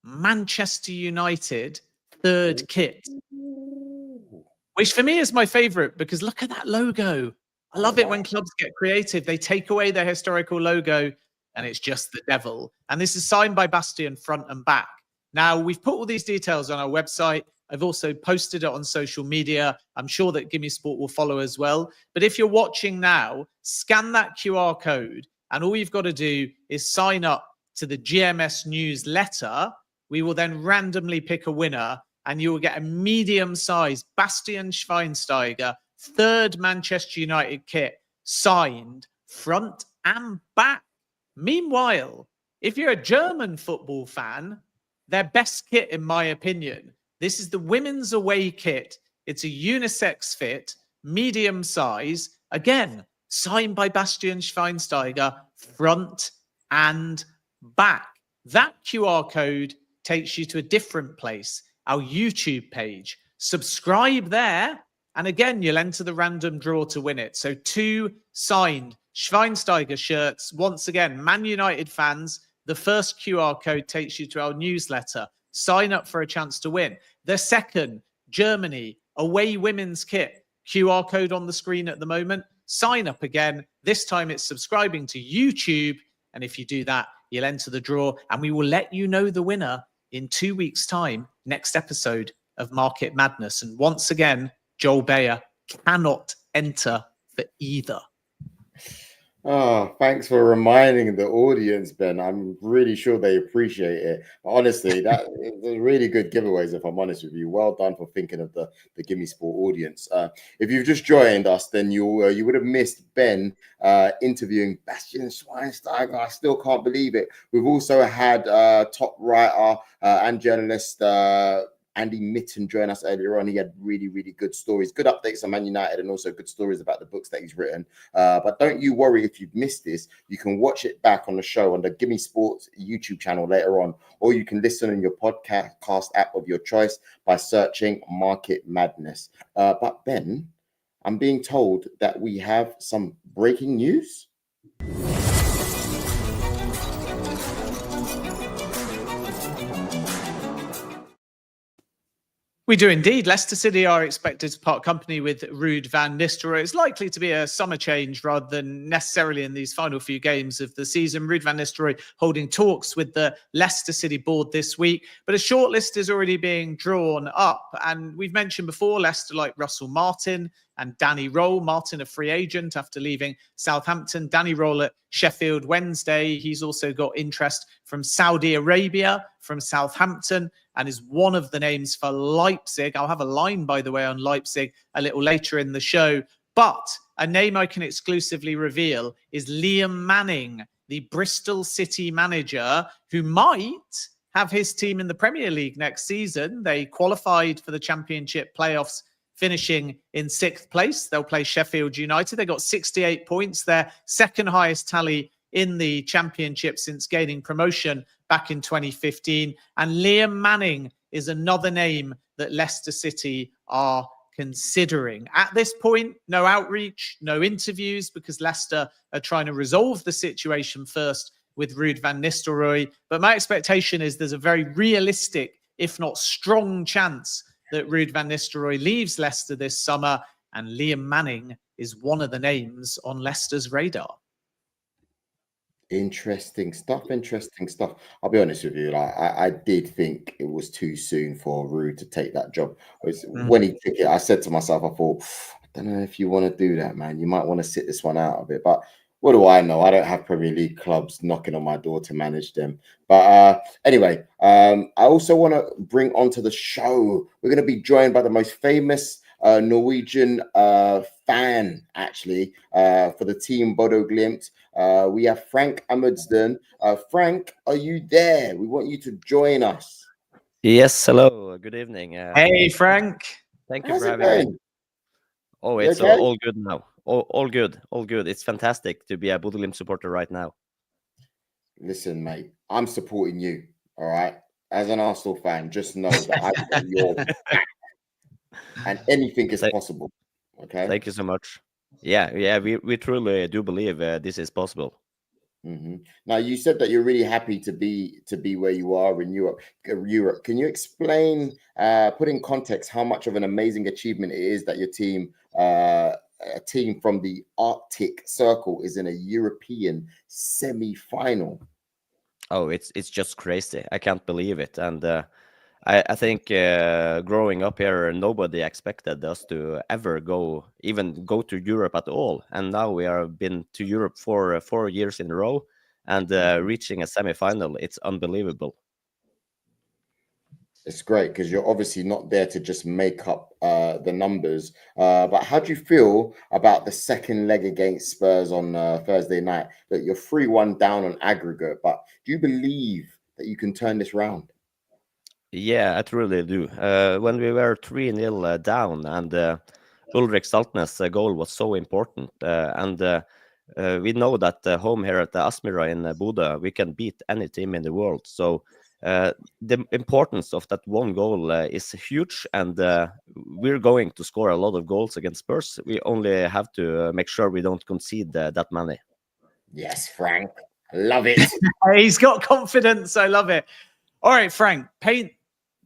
Manchester United 3rd kit, which for me is my favorite because look at that logo. I love it when clubs get creative. They take away their historical logo and it's just the devil. And this is signed by Bastian front and back. Now, we've put all these details on our website. I've also posted it on social media. I'm sure that GiveMeSport will follow as well. But if you're watching now, scan that QR code and all you've got to do is sign up to the GMS newsletter. We will then randomly pick a winner and you will get a medium-sized Bastian Schweinsteiger 3rd Manchester United kit signed front and back. Meanwhile, if you're a German football fan, their best kit, in my opinion, this is the women's away kit. It's a unisex fit, medium size. Again, signed by Bastian Schweinsteiger, front and back. That QR code takes you to a different place, our YouTube page. Subscribe there. And again, you'll enter the random draw to win it. So 2 signed Schweinsteiger shirts. Once again, Man United fans, the first QR code takes you to our newsletter. Sign up for a chance to win. The second, Germany, away women's kit. QR code on the screen at the moment. Sign up again. This time it's subscribing to YouTube. And if you do that, you'll enter the draw. And we will let you know the winner in 2 weeks' time, next episode of Market Madness. And once again, Joel Beya cannot enter for either. Oh, thanks for reminding the audience, Ben. I'm really sure they appreciate it. But honestly, that is really good giveaways, if I'm honest with you. Well done for thinking of the GiveMeSport audience. If you've just joined us, then you would have missed Ben interviewing Bastian Schweinsteiger. I still can't believe it. We've also had top writer and journalist Andy Mitten join us earlier on. He had really, really good stories, good updates on Man United, and also good stories about the books that he's written. But don't you worry if you've missed this. You can watch it back on the show on the GiveMeSport YouTube channel later on, or you can listen on your podcast app of your choice by searching Market Madness. But Ben, I'm being told that we have some breaking news. We do indeed. Leicester City are expected to part company with Ruud van Nistelrooy. It's likely to be a summer change rather than necessarily in these final few games of the season. Ruud van Nistelrooy holding talks with the Leicester City board this week, but a shortlist is already being drawn up. And we've mentioned before, Leicester like Russell Martin and Danny Roll. Martin, a free agent after leaving Southampton. Danny Roll at Sheffield Wednesday. He's also got interest from Saudi Arabia, from Southampton, and is one of the names for Leipzig. I'll have a line, by the way, on Leipzig a little later in the show. But a name I can exclusively reveal is Liam Manning, the Bristol City manager, who might have his team in the Premier League next season. They qualified for the Championship playoffs, finishing in 6th place. They'll play Sheffield United. They got 68 points, their second highest tally in the Championship since gaining promotion back in 2015. And Liam Manning is another name that Leicester City are considering. At this point, no outreach, no interviews, because Leicester are trying to resolve the situation first with Ruud van Nistelrooy. But my expectation is there's a very realistic, if not strong, chance that Ruud van Nistelrooy leaves Leicester this summer, and Liam Manning is one of the names on Leicester's radar. Interesting stuff. Interesting stuff. I'll be honest with you. Like I did think it was too soon for Ruud to take that job. When he took it, I said to myself, I thought, I don't know if you want to do that, man. You might want to sit this one out a bit. But what do I know? I don't have Premier League clubs knocking on my door to manage them. But anyway, I also want to bring onto the show. We're going to be joined by the most famous Norwegian fan, actually, for the team Bodo Glimt. We have Frank Amundsen. Frank, are you there? We want you to join us. Yes, hello. Good evening. Hey, Frank. Thank you How's for it having me. going? Oh, You it's okay? all good now. All good. All good. It's fantastic to be a Bodo Glimt supporter right now. Listen, mate, I'm supporting you. All right. As an Arsenal fan, just know that I've got your back and anything is possible. Okay. Thank you so much. Yeah. We truly do believe this is possible. Now, you said that you're really happy to be where you are in Europe. Can you explain, put in context, how much of an amazing achievement it is that your team, a team from the Arctic Circle, is in a European semi-final? Oh, it's just crazy. I can't believe it. And I think growing up here, nobody expected us to ever even go to Europe at all. And now we have been to Europe for 4 years in a row, and reaching a semi-final. It's unbelievable. It's great because you're obviously not there to just make up the numbers. But how do you feel about the second leg against Spurs on Thursday night? That you're 3-1 down on aggregate, but do you believe that you can turn this round? Yeah, I truly do. When we were 3-0 down, and Ulrik Saltnes' goal was so important, and we know that home here at the Aspmyra in Bodo, we can beat any team in the world. So the importance of that one goal is huge, and we're going to score a lot of goals against Spurs. We only have to make sure we don't concede that many. Yes, Frank. I love it. He's got confidence. I love it. All right, Frank, paint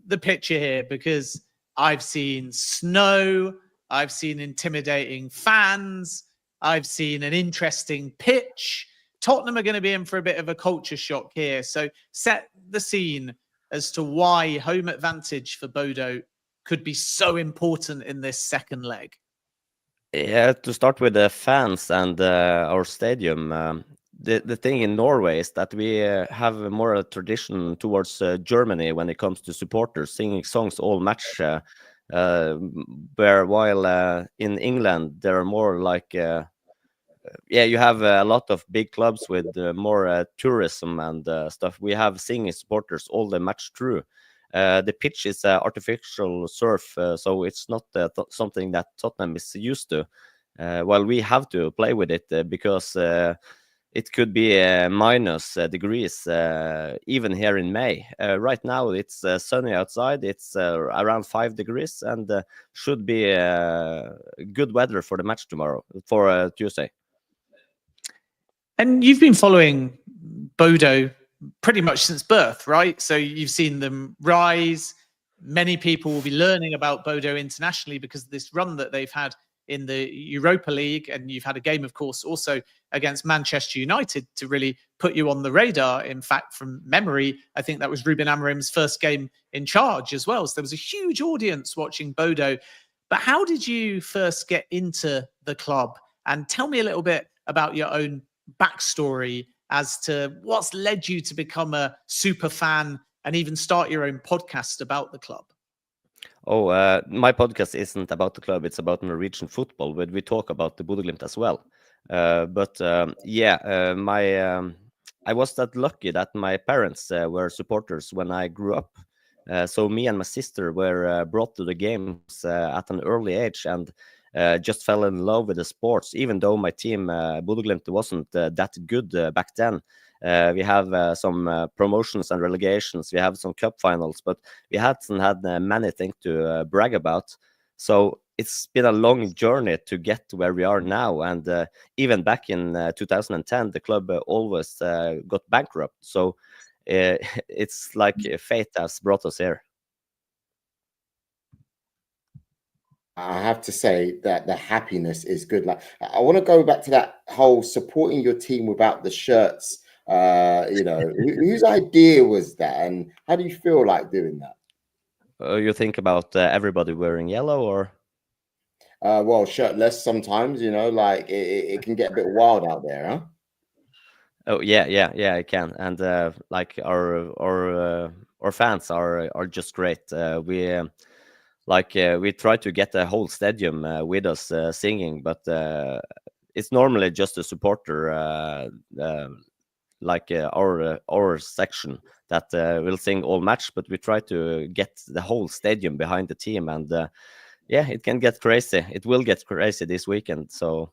the picture here, because I've seen snow, I've seen intimidating fans, I've seen an interesting pitch. Tottenham are going to be in for a bit of a culture shock here. So set the scene as to why home advantage for Bodo could be so important in this second leg. Yeah, to start with the fans and our stadium, the thing in Norway is that we have more a tradition towards Germany when it comes to supporters singing songs all match. While in England, there are more like, you have a lot of big clubs with more tourism and stuff. We have singing supporters all the match through. The pitch is artificial surf, so it's not something that Tottenham is used to. While we have to play with it because it could be minus degrees even here in May. Right now it's sunny outside. It's around 5 degrees, and should be good weather for the match tomorrow, for Tuesday. And you've been following Bodo pretty much since birth, right? So you've seen them rise. Many people will be learning about Bodo internationally because of this run that they've had in the Europa League. And you've had a game, of course, also against Manchester United to really put you on the radar. In fact, from memory, I think that was Ruben Amorim's first game in charge as well. So there was a huge audience watching Bodo. But how did you first get into the club? And tell me a little bit about your own backstory as to what's led you to become a super fan and even start your own podcast about the club. Oh, my podcast isn't about the club. It's about Norwegian football, but we talk about the Bodo Glimt as well. I was that lucky that my parents were supporters when I grew up. So me and my sister were brought to the games at an early age, and just fell in love with the sports, even though my team, Bodo Glimt, wasn't that good back then. We have some promotions and relegations. We have some cup finals, but we hadn't had many things to brag about. So it's been a long journey to get to where we are now. And even back in 2010, the club always got bankrupt. So it's like fate has brought us here. I have to say that the happiness is good. Like, I want to go back to that whole supporting your team without the shirts Whose idea was that, and how do you feel like doing that? You think about everybody wearing yellow, or? Well, shirtless sometimes, like it can get a bit wild out there, huh? Oh yeah, it can, and like our fans are just great. We try to get the whole stadium with us singing, but it's normally just a supporter, our section that will sing all match. But we try to get the whole stadium behind the team, and yeah, it can get crazy. It will get crazy this weekend. So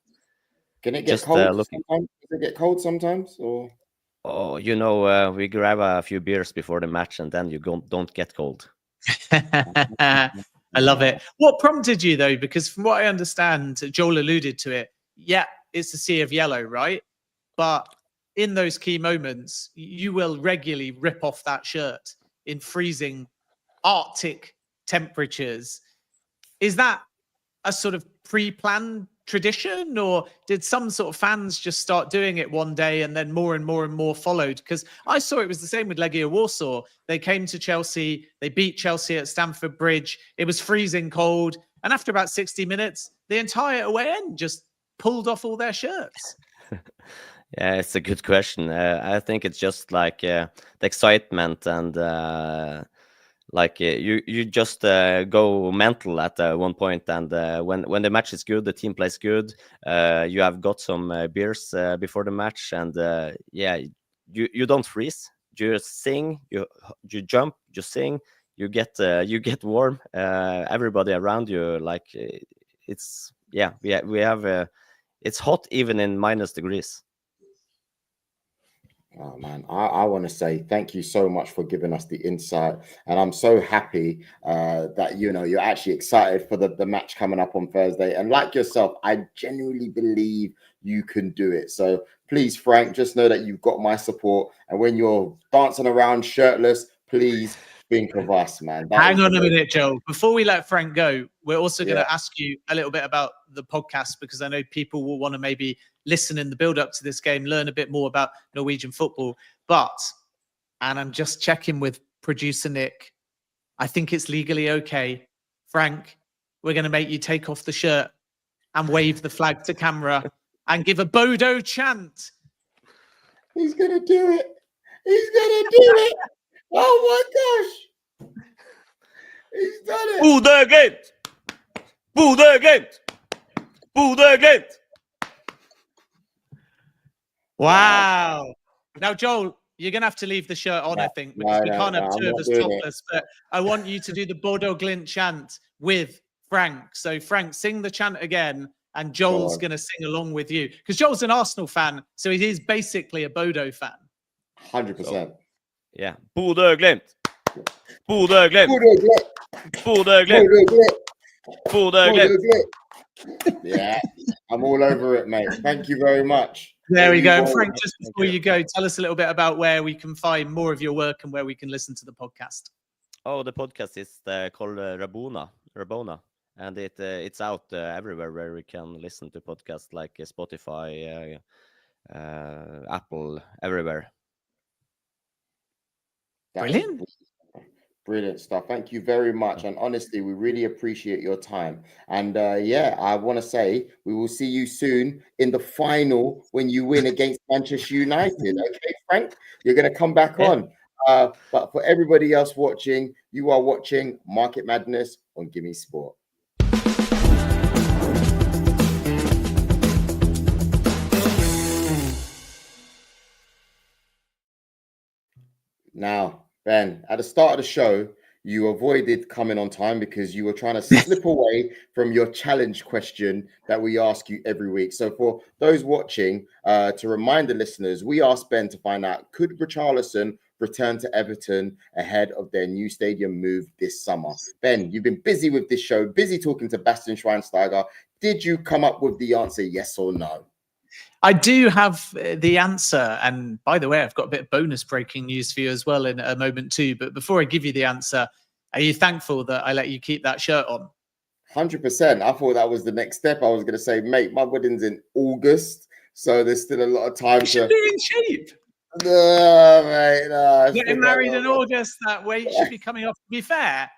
can it get cold sometimes? Does it get cold sometimes, or? Oh, we grab a few beers before the match, and then you don't get cold. I love it. What prompted you, though? Because from what I understand, Joel alluded to it. Yeah, it's a sea of yellow, right? But in those key moments, you will regularly rip off that shirt in freezing Arctic temperatures. Is that a sort of pre-planned tradition, or did some sort of fans just start doing it one day and then more and more and more followed? Because I saw it was the same with Legia Warsaw. They came to Chelsea, they beat Chelsea at Stamford Bridge. It was freezing cold, and after about 60 minutes, the entire away end just pulled off all their shirts. Yeah, it's a good question. I think it's just like the excitement, and you just go mental at one point, and when the match is good, the team plays good. You have got some beers before the match, and you don't freeze. You sing, you jump, you sing, you get warm. Everybody around you, like it's we have it's hot even in -degrees. Oh man, I want to say thank you so much for giving us the insight, and I'm so happy that you're actually excited for the match coming up on Thursday. And like yourself, I genuinely believe you can do it. So please, Frank, just know that you've got my support. And when you're dancing around shirtless, please think of us, man. Hang on a minute, Joe. Before we let Frank go, we're also going to ask you a little bit about the podcast, because I know people will want to maybe listen in the build-up to this game, learn a bit more about Norwegian football. And I'm just checking with producer Nick, I think it's legally okay. Frank, we're going to make you take off the shirt and wave the flag to camera and give a Bodo chant. He's going to do it. He's going to do it. Oh my gosh. He's done it. Bodo Glimt! Bodo Glimt! Bodo Glimt! Wow. Now, Joel, you're going to have to leave the shirt on, I think, because we can't have two of us topless. But I want you to do the Bodo Glimt chant with Frank. So, Frank, sing the chant again, and Joel's going to sing along with you. Because Joel's an Arsenal fan, so he is basically a Bodo fan. 100%. Yeah. Bodo Glimt! Bodo Glimt! Bodo Glimt! Bodo Glimt! Bodo Glimt! Yeah, I'm all over it, mate. Thank you very much. There we go. Frank, just before you go, tell us a little bit about where we can find more of your work and where we can listen to the podcast. Oh, the podcast is called Rabona, and it's out everywhere where we can listen to podcasts, like Spotify, Apple, everywhere. Brilliant. Brilliant stuff. Thank you very much. And honestly, we really appreciate your time. And I want to say we will see you soon in the final when you win against Manchester United. Okay, Frank, you're going to come back on. But for everybody else watching, you are watching Market Madness on GiveMeSport. Now, Ben, at the start of the show, you avoided coming on time because you were trying to slip away from your challenge question that we ask you every week. So for those watching, to remind the listeners, we asked Ben to find out, could Richarlison return to Everton ahead of their new stadium move this summer? Ben, you've been busy with this show, busy talking to Bastian Schweinsteiger. Did you come up with the answer, yes or no? I do have the answer. And by the way, I've got a bit of bonus breaking news for you as well in a moment too. But before I give you the answer, are you thankful that I let you keep that shirt on? 100%. I thought that was the next step. I was going to say, mate, my wedding's in August. So there's still a lot of time You should be in shape. No, mate, no. Getting married in August, that weight should be coming off. To be fair,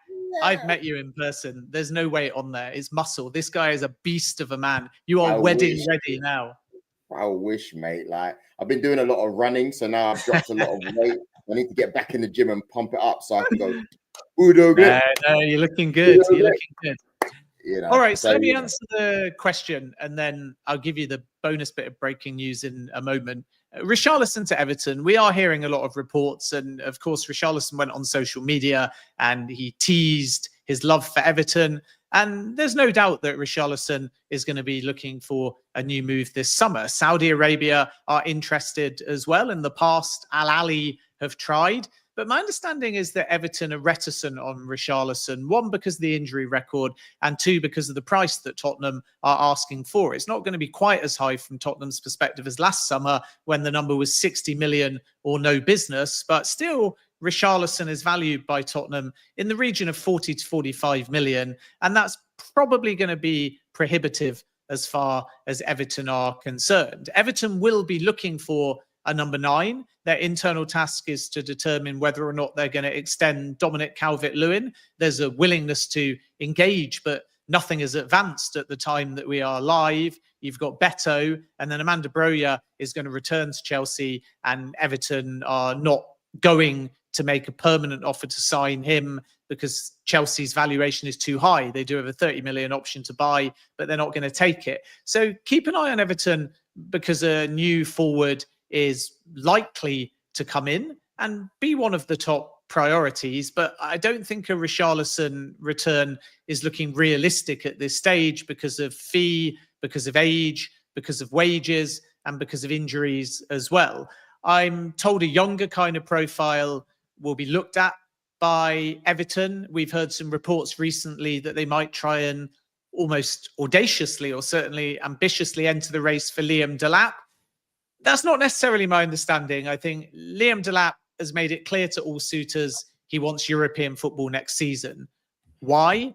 I've met you in person. There's no weight on there. It's muscle. This guy is a beast of a man. You are wedding ready now. I wish, mate. Like, I've been doing a lot of running, so now I've dropped a lot of weight. I need to get back in the gym and pump it up so I can go. Bodo, no, you're looking good. You're looking good. You know, all right, so let me answer the question, and then I'll give you the bonus bit of breaking news in a moment. Richarlison to Everton. We are hearing a lot of reports, and of course, Richarlison went on social media and he teased his love for Everton. And there's no doubt that Richarlison is going to be looking for a new move this summer. Saudi Arabia are interested as well. In the past, Al Ahly have tried. But my understanding is that Everton are reticent on Richarlison, one, because of the injury record, and two, because of the price that Tottenham are asking for. It's not going to be quite as high from Tottenham's perspective as last summer when the number was 60 million or no business. But still, Richarlison is valued by Tottenham in the region of 40 to 45 million. And that's probably going to be prohibitive as far as Everton are concerned. Everton will be looking for a number 9. Their internal task is to determine whether or not they're going to extend Dominic Calvert-Lewin. There's a willingness to engage, but nothing is advanced at the time that we are live. You've got Beto, and then Amanda Broja is going to return to Chelsea, and Everton are not going to make a permanent offer to sign him because Chelsea's valuation is too high. They do have a 30 million option to buy, but they're not going to take it. So keep an eye on Everton, because a new forward is likely to come in and be one of the top priorities. But I don't think a Richarlison return is looking realistic at this stage because of fee, because of age, because of wages, and because of injuries as well. I'm told a younger kind of profile will be looked at by Everton. We've heard some reports recently that they might try and almost audaciously, or certainly ambitiously, enter the race for Liam Delap. That's not necessarily my understanding. I think Liam Delap has made it clear to all suitors he wants European football next season. Why?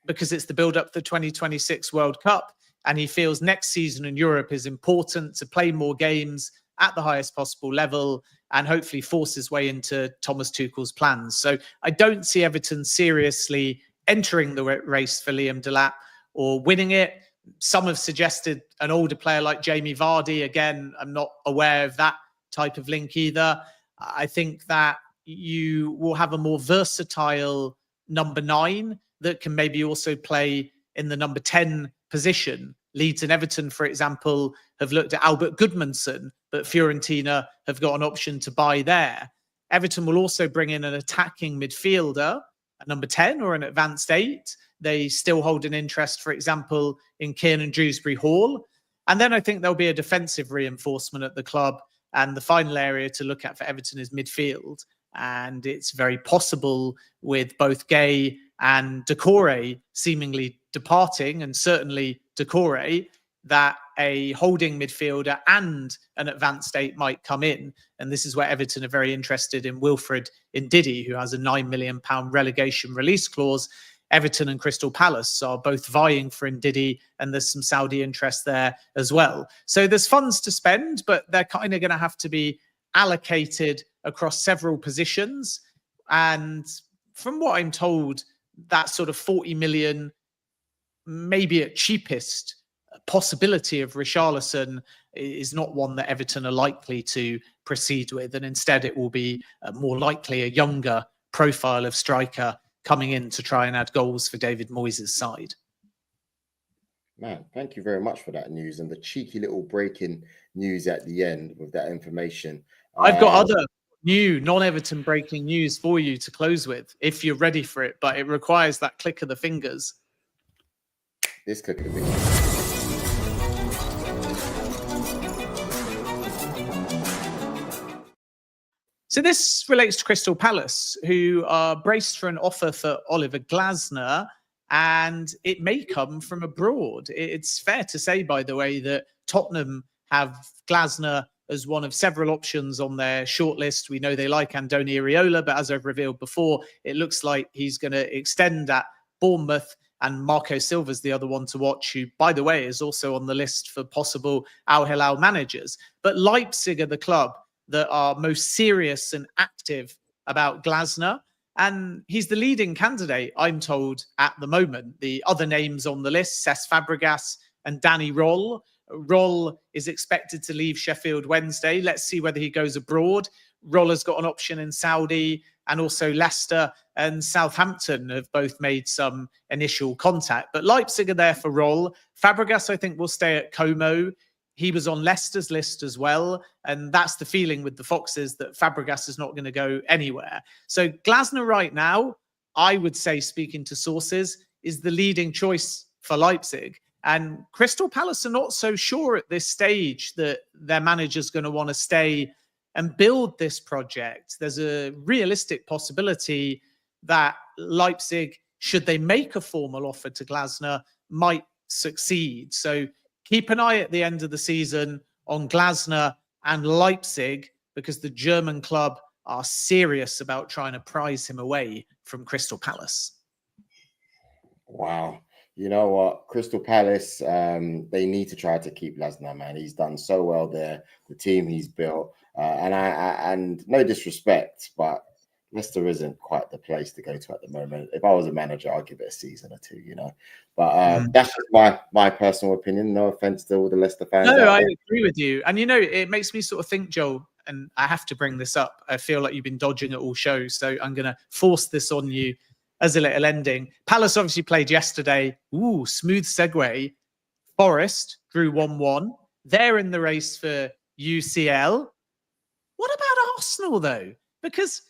Because it's the build-up to the 2026 World Cup, and he feels next season in Europe is important to play more games at the highest possible level and hopefully force his way into Thomas Tuchel's plans. So I don't see Everton seriously entering the race for Liam Delap or winning it. Some have suggested an older player like Jamie Vardy. Again, I'm not aware of that type of link either. I think that you will have a more versatile number 9 that can maybe also play in the number 10 position. Leeds and Everton, for example, have looked at Albert Goodmanson, but Fiorentina have got an option to buy there. Everton will also bring in an attacking midfielder, a number 10 or an advanced 8. They still hold an interest, for example, in Kiernan Dewsbury-Hall. And then I think there'll be a defensive reinforcement at the club. And the final area to look at for Everton is midfield. And it's very possible, with both Gay and Decore seemingly departing, and certainly Decore, that a holding midfielder and an advanced 8 might come in. And this is where Everton are very interested in Wilfred Ndidi, who has a £9 million relegation release clause. Everton and Crystal Palace are both vying for Ndidi, and there's some Saudi interest there as well. So there's funds to spend, but they're kind of going to have to be allocated across several positions. And from what I'm told, that sort of 40 million, maybe at cheapest, possibility of Richarlison is not one that Everton are likely to proceed with. And instead, it will be more likely a younger profile of striker coming in to try and add goals for David Moyes' side. Man, thank you very much for that news and the cheeky little breaking news at the end with that information. I've got other new non-Everton breaking news for you to close with, if you're ready for it, but it requires that click of the fingers. This click of the fingers. So this relates to Crystal Palace, who are braced for an offer for Oliver Glasner, and it may come from abroad. It's fair to say, by the way, that Tottenham have Glasner as one of several options on their shortlist. We know they like Andoni Iraola, but as I've revealed before, it looks like he's going to extend at Bournemouth, and Marco Silva's the other one to watch, who, by the way, is also on the list for possible Al Hilal managers. But Leipzig are the club that are most serious and active about Glasner. And he's the leading candidate, I'm told, at the moment. The other names on the list, Cesc Fabregas and Danny Roll. Roll is expected to leave Sheffield Wednesday. Let's see whether he goes abroad. Roll has got an option in Saudi, and also Leicester and Southampton have both made some initial contact. But Leipzig are there for Roll. Fabregas, I think, will stay at Como. He was on Leicester's list as well. And that's the feeling with the Foxes, that Fabregas is not going to go anywhere. So Glasner right now, I would say, speaking to sources, is the leading choice for Leipzig. And Crystal Palace are not so sure at this stage that their manager's going to want to stay and build this project. There's a realistic possibility that Leipzig, should they make a formal offer to Glasner, might succeed. So keep an eye at the end of the season on Glasner and Leipzig, because the German club are serious about trying to prize him away from Crystal Palace. Wow. You know what? Crystal Palace, they need to try to keep Glasner, man. He's done so well there. The team he's built. And no disrespect, but Leicester isn't quite the place to go to at the moment. If I was a manager, I'd give it a season or two, you know. But that's just my personal opinion. No offense to all the Leicester fans. No, I agree with you. And, you know, it makes me sort of think, Joel, and I have to bring this up. I feel like you've been dodging it all show, so I'm going to force this on you as a little ending. Palace obviously played yesterday. Ooh, smooth segue. Forest drew 1-1. They're in the race for UCL. What about Arsenal, though? Because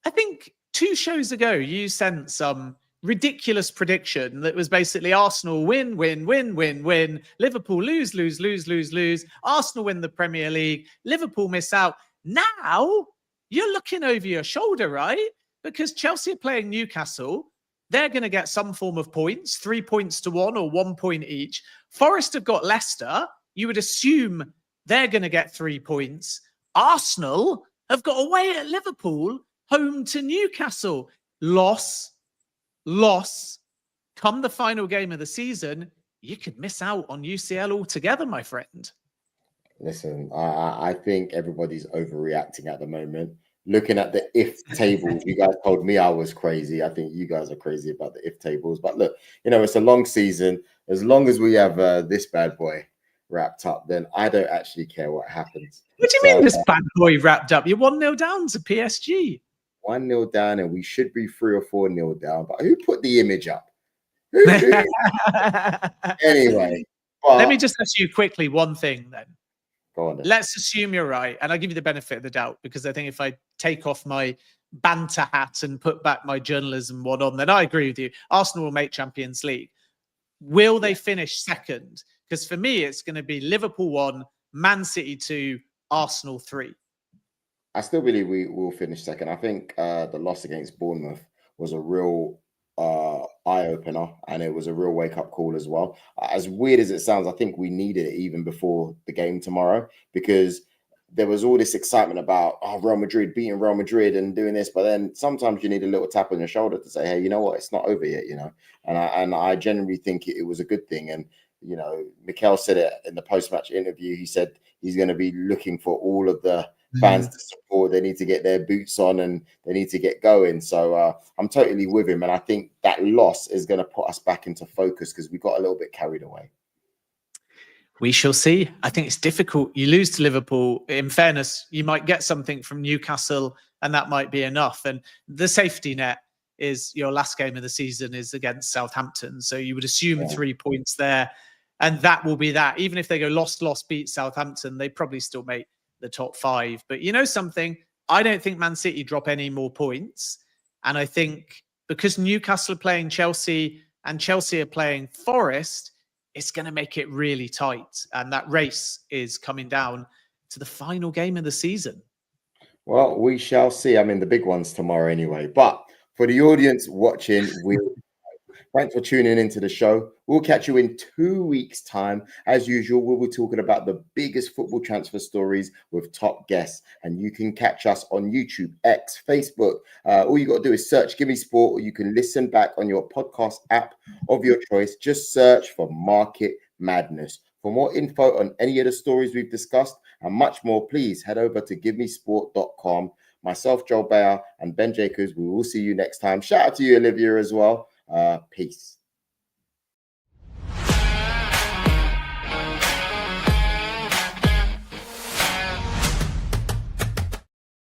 I think 2 shows ago, you sent some ridiculous prediction that was basically Arsenal win, win, win, win, win. Liverpool lose, lose, lose, lose, lose. Arsenal win the Premier League. Liverpool miss out. Now you're looking over your shoulder, right? Because Chelsea are playing Newcastle. They're going to get some form of points, 3 points to 1 or 1 point each. Forest have got Leicester. You would assume they're going to get 3 points. Arsenal have got away at Liverpool, home to Newcastle. Loss. Come the final game of the season, you could miss out on UCL altogether, my friend. Listen, I think everybody's overreacting at the moment. Looking at the if tables, you guys told me I was crazy. I think you guys are crazy about the if tables. But look, you know, it's a long season. As long as we have this bad boy wrapped up, then I don't actually care what happens. What do you mean this bad boy wrapped up? You're 1-0 down to PSG. 1-0 down, and we should be 3 or 4-0 down. But who put the image up? Anyway, let me just ask you quickly one thing then. Go on then. Let's assume you're right, and I'll give you the benefit of the doubt, because I think if I take off my banter hat and put back my journalism one on, then I agree with you. Arsenal will make Champions League. Will they finish second? Because for me, it's going to be Liverpool 1, Man City 2, Arsenal 3. I still believe we will finish second. I think the loss against Bournemouth was a real eye-opener, and it was a real wake-up call as well. As weird as it sounds, I think we needed it even before the game tomorrow, because there was all this excitement about Real Madrid beating Real Madrid and doing this, but then sometimes you need a little tap on your shoulder to say, hey, you know what, it's not over yet, you know. And I genuinely think it was a good thing. And you know, Mikel said it in the post-match interview. He said he's going to be looking for all of the fans to support. They need to get their boots on and they need to get going. So I'm totally with him. And I think that loss is going to put us back into focus, because we got a little bit carried away. We shall see. I think it's difficult. You lose to Liverpool. In fairness, you might get something from Newcastle, and that might be enough. And the safety net is your last game of the season is against Southampton. So you would assume 3 points there. And that will be that. Even if they go lost, beat Southampton, they probably still make the top 5. But you know something? I don't think Man City drop any more points. And I think because Newcastle are playing Chelsea and Chelsea are playing Forest, it's going to make it really tight. And that race is coming down to the final game of the season. Well, we shall see. I mean, the big one's tomorrow anyway. But for the audience watching, thanks for tuning into the show. We'll catch you in 2 weeks' time. As usual, we'll be talking about the biggest football transfer stories with top guests. And you can catch us on YouTube, X, Facebook. All you got to do is search GiveMeSport, or you can listen back on your podcast app of your choice. Just search for Market Madness. For more info on any of the stories we've discussed and much more, please head over to GiveMeSport.com. Myself, Joel Beya, and Ben Jacobs, we will see you next time. Shout out to you, Olivia, as well. Peace.